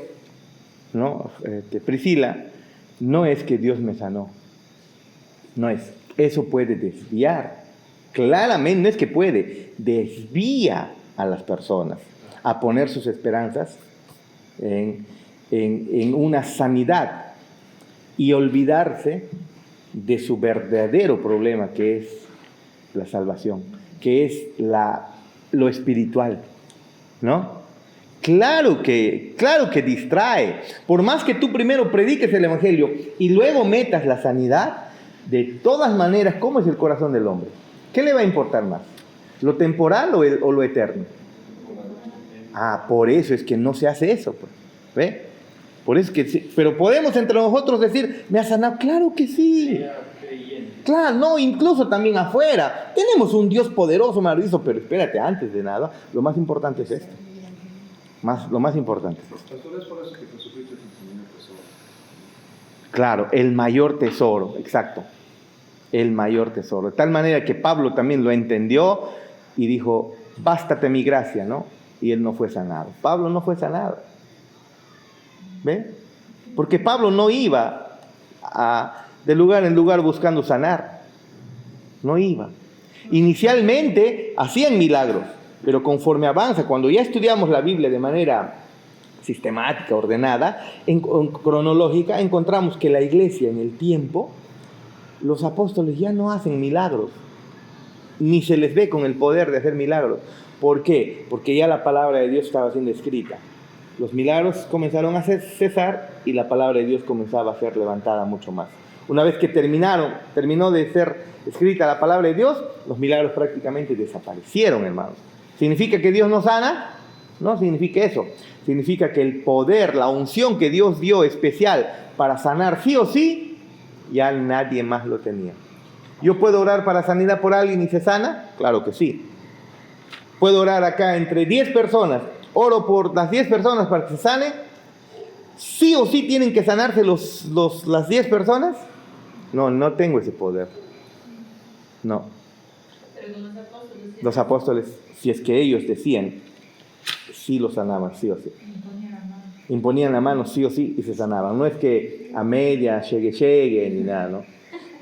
¿no? Priscila, no es que Dios me sanó. No es. Eso puede desviar. Claramente no es que puede, desvía a las personas a poner sus esperanzas en una sanidad y olvidarse de su verdadero problema, que es la salvación, que es lo espiritual, ¿no? Claro que distrae. Por más que tú primero prediques el Evangelio y luego metas la sanidad, de todas maneras, ¿cómo es el corazón del hombre? ¿Qué le va a importar más? ¿Lo temporal o lo eterno? Por eso es que no se hace eso, pues. ¿Ve? Por eso es que sí. Pero podemos entre nosotros decir, ¿me ha sanado? Claro que sí. Claro, no, incluso también afuera. Tenemos un Dios poderoso, maravilloso, pero espérate, antes de nada, lo más importante es esto. Lo más importante es esto. Pastor, es por eso que Jesucristo es el mayor tesoro. Claro, el mayor tesoro, exacto. El mayor tesoro. De tal manera que Pablo también lo entendió y dijo, bástate mi gracia, ¿no? Y él no fue sanado. Pablo no fue sanado. ¿Ve? Porque Pablo no iba de lugar en lugar buscando sanar. No iba. Inicialmente hacían milagros, pero conforme avanza, cuando ya estudiamos la Biblia de manera sistemática, ordenada, cronológica, encontramos que la iglesia en el tiempo, los apóstoles ya no hacen milagros, ni se les ve con el poder de hacer milagros. ¿Por qué? Porque ya la palabra de Dios estaba siendo escrita. Los milagros comenzaron a cesar y la palabra de Dios comenzaba a ser levantada mucho más. Una vez que terminó de ser escrita la palabra de Dios, los milagros prácticamente desaparecieron, hermanos. ¿Significa que Dios no sana? No significa eso. Significa que el poder, la unción que Dios dio especial para sanar sí o sí, ya nadie más lo tenía. ¿Yo puedo orar para sanidad por alguien y se sana? Claro que sí. ¿Puedo orar acá entre 10 personas? ¿Oro por las 10 personas para que se sane? ¿Sí o sí tienen que sanarse las 10 personas? No tengo ese poder. No. Pero con Los apóstoles, si es que ellos decían, sí lo sanaban, sí o sí. Imponían la mano sí o sí y se sanaban. No es que a media llegue ni nada, ¿no?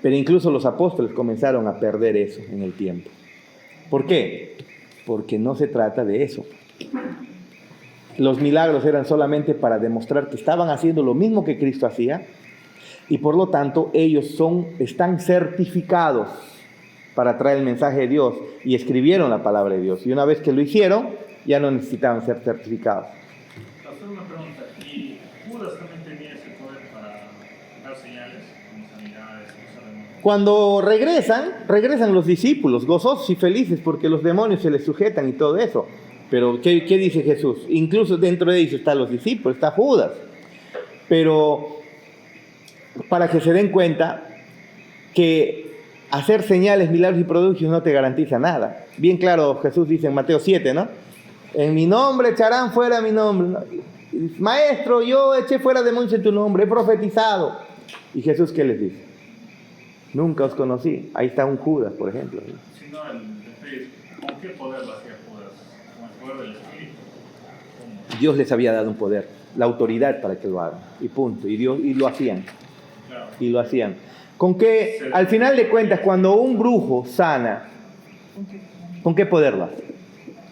Pero incluso los apóstoles comenzaron a perder eso en el tiempo. ¿Por qué? Porque no se trata de eso. Los milagros eran solamente para demostrar que estaban haciendo lo mismo que Cristo hacía y por lo tanto ellos están certificados para traer el mensaje de Dios y escribieron la palabra de Dios. Y una vez que lo hicieron, ya no necesitaban ser certificados. Pastor, una pregunta. ¿Y Judas también tenía ese poder para dar señales, como sanidades, cosas de Cuando regresan los discípulos, gozosos y felices porque los demonios se les sujetan y todo eso. Pero, ¿qué dice Jesús? Incluso dentro de ellos están los discípulos, está Judas. Pero, para que se den cuenta que hacer señales, milagros y prodigios no te garantiza nada. Bien claro, Jesús dice en Mateo 7, ¿no? En mi nombre echarán fuera mi nombre, ¿no? Maestro, yo eché fuera demonios en tu nombre, he profetizado. ¿Y Jesús qué les dice? Nunca os conocí. Ahí está un Judas, por ejemplo. Si no, ¿con qué poder lo hacía Judas? ¿Con el poder del Espíritu? ¿Cómo? Dios les había dado un poder, la autoridad para que lo hagan. Y punto. Y lo hacían. Claro. Y lo hacían. Con que, al final de cuentas, cuando un brujo sana, ¿con qué poder lo hace?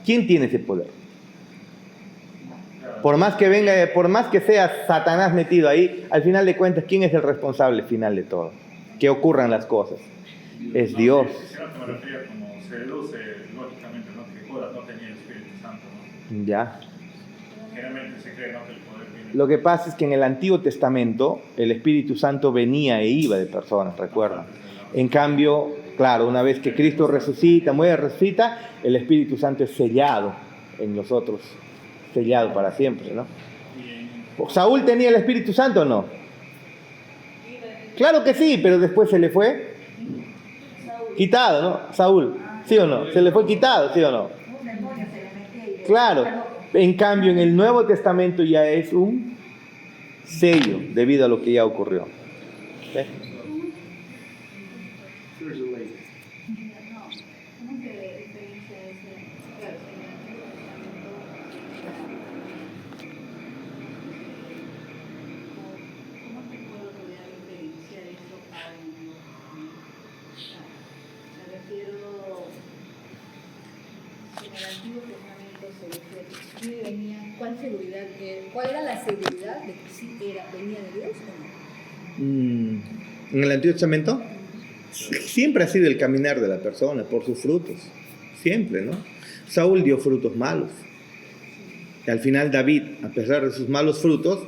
¿Quién tiene ese poder? Por más que venga, por más que sea Satanás metido ahí, al final de cuentas, ¿quién es el responsable final de todo? Que ocurran las cosas. Es Dios. Si no, te me refería como se deduce lógicamente, ¿no? Que Judas no tenía el Espíritu Santo, ¿no? Ya. Generalmente se cree, ¿no? Que el poder viene. Lo que pasa es que en el Antiguo Testamento el Espíritu Santo venía e iba de personas, recuerda. En cambio, claro, una vez que Cristo resucita, muere, resucita, el Espíritu Santo es sellado en nosotros, sellado para siempre, ¿no? ¿Saúl tenía el Espíritu Santo o no? Claro que sí, pero después se le fue quitado, ¿no? Saúl, ¿sí o no? Se le fue quitado, ¿sí o no? Claro, en cambio en el Nuevo Testamento ya es un sello debido a lo que ya ocurrió. ¿Sí? ¿Cómo te diferencia ese? Claro, ¿cómo te puedo poder diferenciar esto a un no? Me refiero, en el Antiguo Testamento se dice que venía, ¿cuál era la seguridad de que sí venía de Dios o no? En el Antiguo Testamento siempre ha sido el caminar de la persona por sus frutos, siempre, ¿no? Saúl dio frutos malos y al final David, a pesar de sus malos frutos,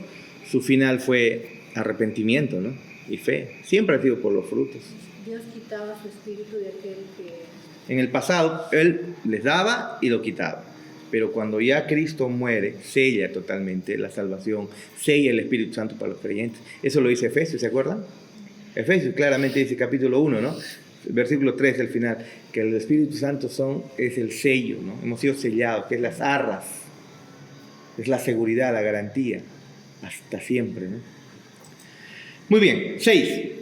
su final fue arrepentimiento, ¿no? Y fe, siempre ha sido por los frutos. Dios quitaba su espíritu de aquel que... En el pasado Él les daba y lo quitaba, pero cuando ya Cristo muere, sella totalmente la salvación, sella el Espíritu Santo para los creyentes. Eso lo dice Efesios, ¿se acuerdan? Efesios claramente dice, capítulo 1, ¿no? Versículo 3 al final, que el Espíritu Santo es el sello, ¿no? Hemos sido sellados, que es las arras, es la seguridad, la garantía, hasta siempre, ¿no? Muy bien, 6.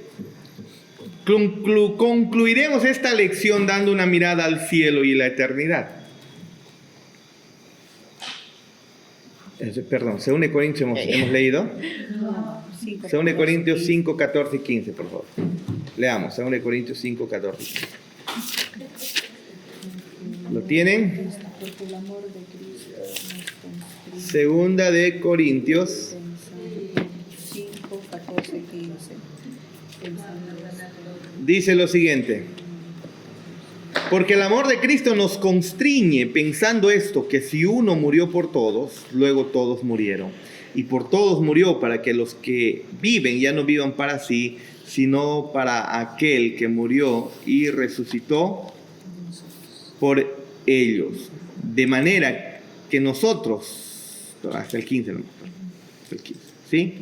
Concluiremos esta lección dando una mirada al cielo y la eternidad. Perdón, 2 Corintios hemos leído. 2 Corintios 5, 14 y 15, por favor. Leamos, 2 Corintios 5, 14 y 15. ¿Lo tienen? 2 de Corintios 5, 14, 15. dice lo siguiente: porque el amor de Cristo nos constriñe pensando esto, que si uno murió por todos, luego todos murieron. Y por todos murió para que los que viven ya no vivan para sí, sino para aquel que murió y resucitó por ellos. De manera que nosotros, hasta el 15, ¿no? Hasta el 15, ¿sí?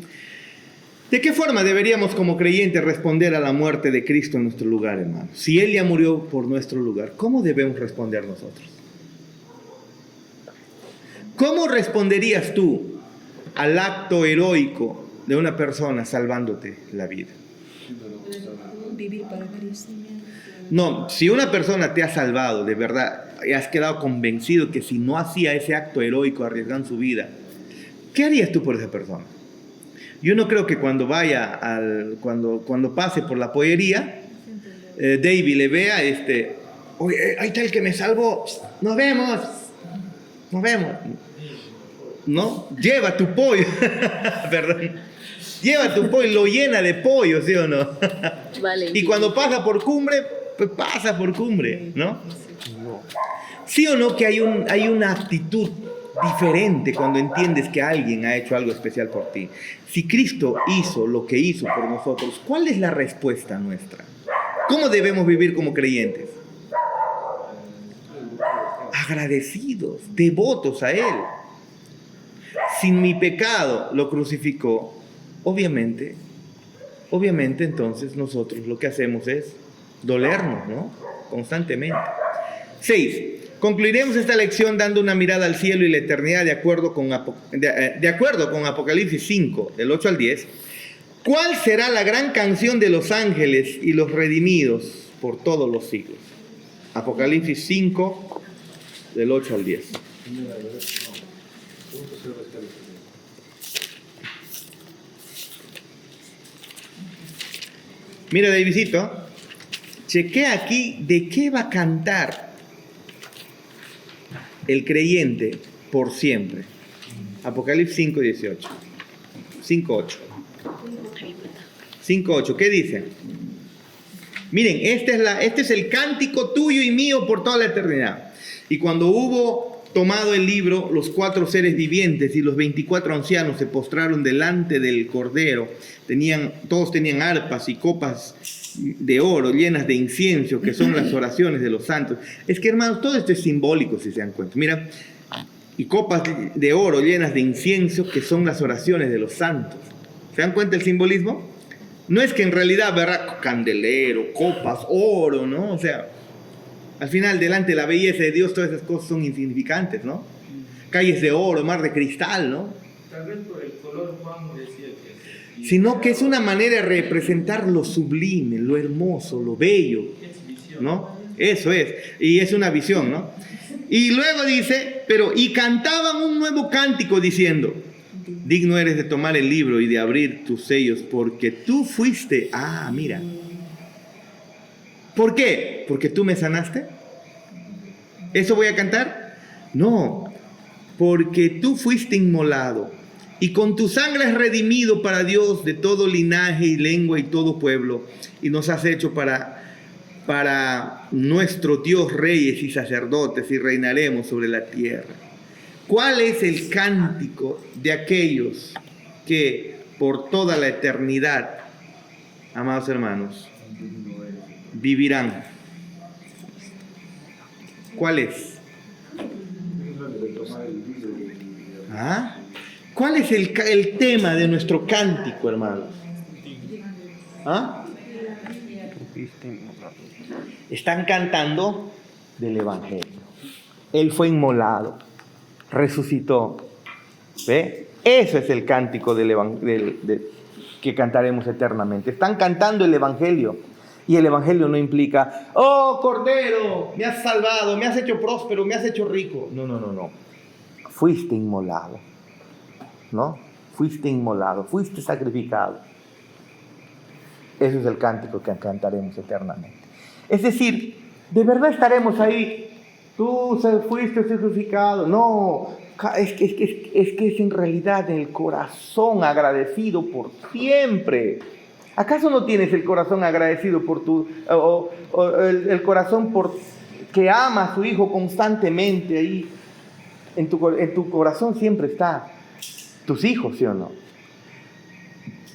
¿De qué forma deberíamos como creyentes responder a la muerte de Cristo en nuestro lugar, hermano? Si Él ya murió por nuestro lugar, ¿cómo debemos responder nosotros? ¿Cómo responderías tú al acto heroico de una persona salvándote la vida? Vivir para Cristo. No, si una persona te ha salvado de verdad y has quedado convencido que si no hacía ese acto heroico arriesgando su vida, ¿qué harías tú por esa persona? Yo no creo que cuando cuando pase por la pollería, David le vea, oye, ahí está el que me salvó, nos vemos, ¿no? Lleva tu pollo, perdón, lleva tu pollo, lo llena de pollo, ¿sí o no? Vale. Y cuando pasa por cumbre, pues pasa por cumbre, ¿no? ¿Sí o no que hay una actitud diferente cuando entiendes que alguien ha hecho algo especial por ti? Si Cristo hizo lo que hizo por nosotros, ¿cuál es la respuesta nuestra? ¿Cómo debemos vivir como creyentes? Agradecidos, devotos a Él. Sin mi pecado lo crucificó. Obviamente entonces nosotros lo que hacemos es dolernos, ¿no? Constantemente. 6. Concluiremos esta lección dando una mirada al cielo y la eternidad de acuerdo con Apocalipsis 5, del 8 al 10. ¿Cuál será la gran canción de los ángeles y los redimidos por todos los siglos? Apocalipsis 5, del 8 al 10. Mira, Davidcito, chequea aquí de qué va a cantar el creyente por siempre. Apocalipsis 5, 18. 5, 8. 5, 8. ¿Qué dice? Miren, este es el cántico tuyo y mío por toda la eternidad. Y cuando hubo tomado el libro, los 4 seres vivientes y los 24 ancianos se postraron delante del Cordero. Todos tenían arpas y copas de oro llenas de incienso, que son las oraciones de los santos. Es que, hermanos, todo esto es simbólico, si se dan cuenta. Mira, y copas de oro llenas de incienso, que son las oraciones de los santos. ¿Se dan cuenta el simbolismo? No es que en realidad, ¿verdad? Candelero, copas, oro, ¿no? O sea, al final, delante de la belleza de Dios, todas esas cosas son insignificantes, ¿no? Calles de oro, mar de cristal, ¿no? Tal vez por el color Juan decía que... Sino que es una manera de representar lo sublime, lo hermoso, lo bello, ¿no? Eso es, y es una visión, ¿no? Y luego dice, y cantaban un nuevo cántico diciendo, digno eres de tomar el libro y de abrir tus sellos, porque tú fuiste, mira. ¿Por qué? ¿Porque tú me sanaste? ¿Eso voy a cantar? No, porque tú fuiste inmolado y con tu sangre has redimido para Dios de todo linaje y lengua y todo pueblo, y nos has hecho para nuestro Dios reyes y sacerdotes, y reinaremos sobre la tierra. ¿Cuál es el cántico de aquellos que por toda la eternidad, amados hermanos, vivirán? ¿Cuál es? ¿Cuál es el tema de nuestro cántico, hermanos? Están cantando del Evangelio. Él fue inmolado, resucitó. ¿Ve? Eso es el cántico que cantaremos eternamente. Están cantando el Evangelio. Y el Evangelio no implica, oh Cordero, me has salvado, me has hecho próspero, me has hecho rico. No. Fuiste inmolado, ¿no? Fuiste inmolado, fuiste sacrificado. Ese es el cántico que cantaremos eternamente. Es decir, de verdad estaremos ahí. Tú fuiste sacrificado. No, es que es en realidad el corazón agradecido por siempre. ¿Acaso no tienes el corazón agradecido por el corazón que ama a su hijo constantemente ahí? En tu corazón siempre está tus hijos, ¿sí o no?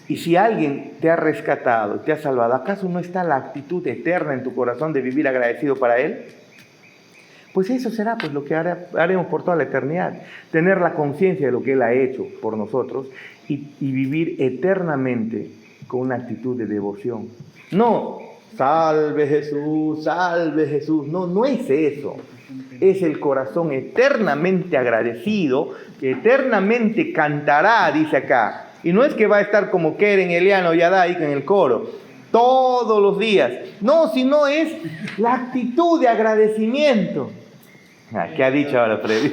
Y si alguien te ha rescatado, te ha salvado, ¿acaso no está la actitud eterna en tu corazón de vivir agradecido para él? Pues eso será pues lo que haremos por toda la eternidad. Tener la conciencia de lo que él ha hecho por nosotros y vivir eternamente con una actitud de devoción. No, salve Jesús, salve Jesús. No es eso. Es el corazón eternamente agradecido, que eternamente cantará, dice acá. Y no es que va a estar como Keren, Eliano y Adai en el coro, todos los días. No, sino es la actitud de agradecimiento. ¿Qué ha dicho ahora Freddy?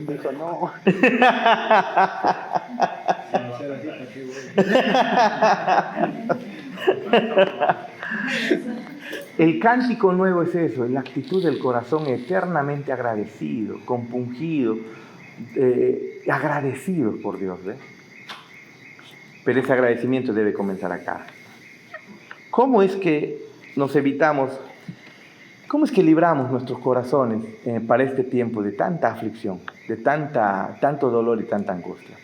Dijo, no. El cántico nuevo es eso, es la actitud del corazón eternamente agradecido, compungido, agradecidos por Dios, ¿ves? Pero ese agradecimiento debe comenzar acá. ¿Cómo es que cómo es que libramos nuestros corazones para este tiempo de tanta aflicción, de tanto dolor y tanta angustia?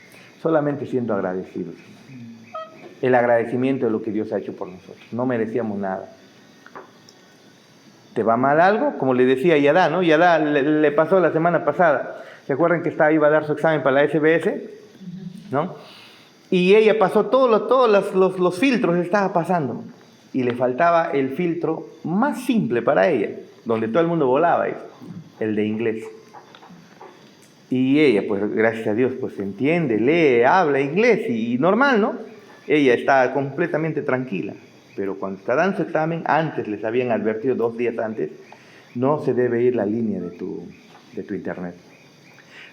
Solamente siendo agradecidos. El agradecimiento de lo que Dios ha hecho por nosotros. No merecíamos nada. ¿Te va mal algo? Como le decía Yadá, ¿no? Yadá le pasó la semana pasada. ¿Se acuerdan que iba a dar su examen para la SBS? ¿No? Y ella pasó todos los filtros, estaba pasando. Y le faltaba el filtro más simple para ella, donde todo el mundo volaba, el de inglés. Y ella, pues gracias a Dios, pues entiende, lee, habla inglés y normal, ¿no? Ella está completamente tranquila. Pero cuando está dando su examen, antes les habían advertido 2 días antes, no se debe ir la línea de tu internet.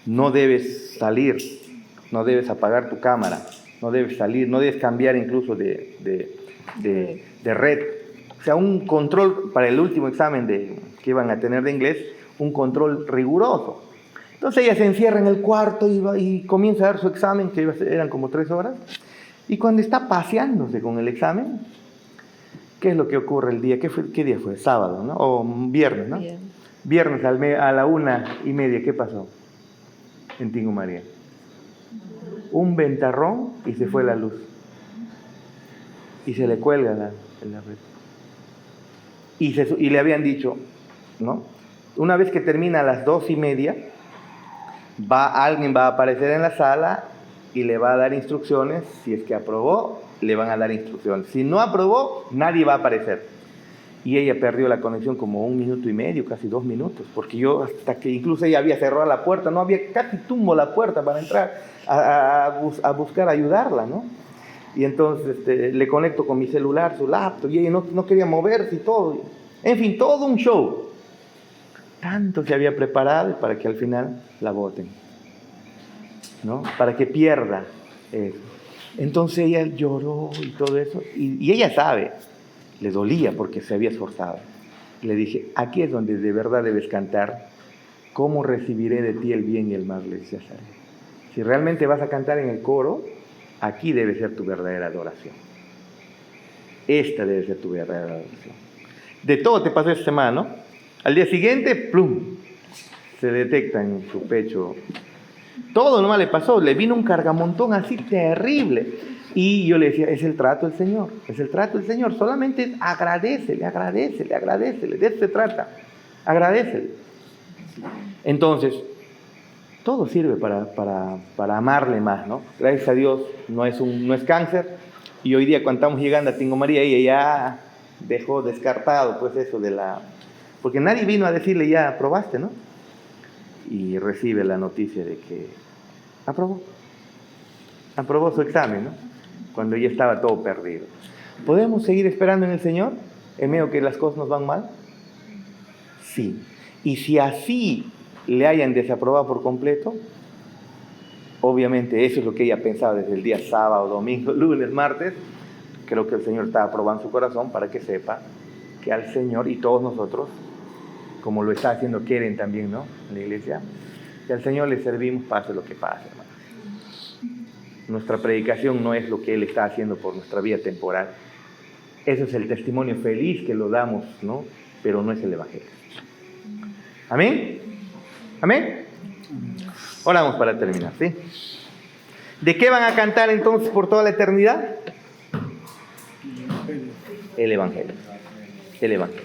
No debes salir, no debes apagar tu cámara, no debes salir, no debes cambiar incluso de red. O sea, un control para el último examen que iban a tener de inglés, un control riguroso. Entonces ella se encierra en el cuarto y comienza a dar su examen, que eran como 3 horas. Y cuando está paseándose con el examen, ¿qué es lo que ocurre el día? ¿Qué día fue? Sábado, ¿no? O viernes, ¿no? Bien. Viernes a la 1:30, ¿qué pasó? En Tingo María. Un ventarrón y se fue la luz. Y se le cuelga la red. Y le habían dicho, ¿no? Una vez que termina a las 2:30, alguien va a aparecer en la sala y le va a dar instrucciones. Si es que aprobó, le van a dar instrucciones. Si no aprobó, nadie va a aparecer. Y ella perdió la conexión como 1 minuto y medio, casi 2 minutos, porque yo hasta que incluso ella había cerrado la puerta, no había, casi tumbo la puerta para entrar a buscar ayudarla, ¿no? Y entonces le conecto con mi celular, su laptop, y ella no quería moverse y todo. En fin, todo un show. Tanto se había preparado para que al final la voten, ¿no? Para que pierda eso. Entonces ella lloró y todo eso, y ella sabe, le dolía porque se había esforzado. Le dije, aquí es donde de verdad debes cantar, ¿cómo recibiré de ti el bien y el mal? Le decía, si realmente vas a cantar en el coro, aquí debe ser tu verdadera adoración. Esta debe ser tu verdadera adoración. De todo te pasó esta semana, ¿no? Al día siguiente, plum, se detecta en su pecho. Todo nomás le pasó, le vino un cargamontón así terrible. Y yo le decía, es el trato del Señor, es el trato del Señor. Solamente agradécele, de eso se trata. Agradécele. Entonces, todo sirve para amarle más, ¿no? Gracias a Dios no es cáncer. Y hoy día cuando estamos llegando a Tingo María, ella ya dejó descartado pues eso porque nadie vino a decirle ya aprobaste, ¿no? Y recibe la noticia de que aprobó su examen, ¿no? Cuando ya estaba todo perdido. ¿Podemos seguir esperando en el Señor en medio que las cosas nos van mal? Sí. Y si así le hayan desaprobado por completo, obviamente eso es lo que ella pensaba desde el día sábado, domingo, lunes, martes. Creo que el Señor está aprobando su corazón para que sepa que al Señor y todos nosotros, como lo está haciendo Keren también, ¿no? En la iglesia, que al Señor le servimos pase lo que pase, hermano. Nuestra predicación no es lo que Él está haciendo por nuestra vida temporal. Eso es el testimonio feliz que lo damos, ¿no? Pero no es el Evangelio. ¿Amén? ¿Amén? Oramos para terminar, ¿sí? ¿De qué van a cantar entonces por toda la eternidad? El Evangelio. El Evangelio.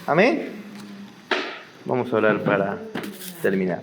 ¿Amén? Vamos a orar para terminar.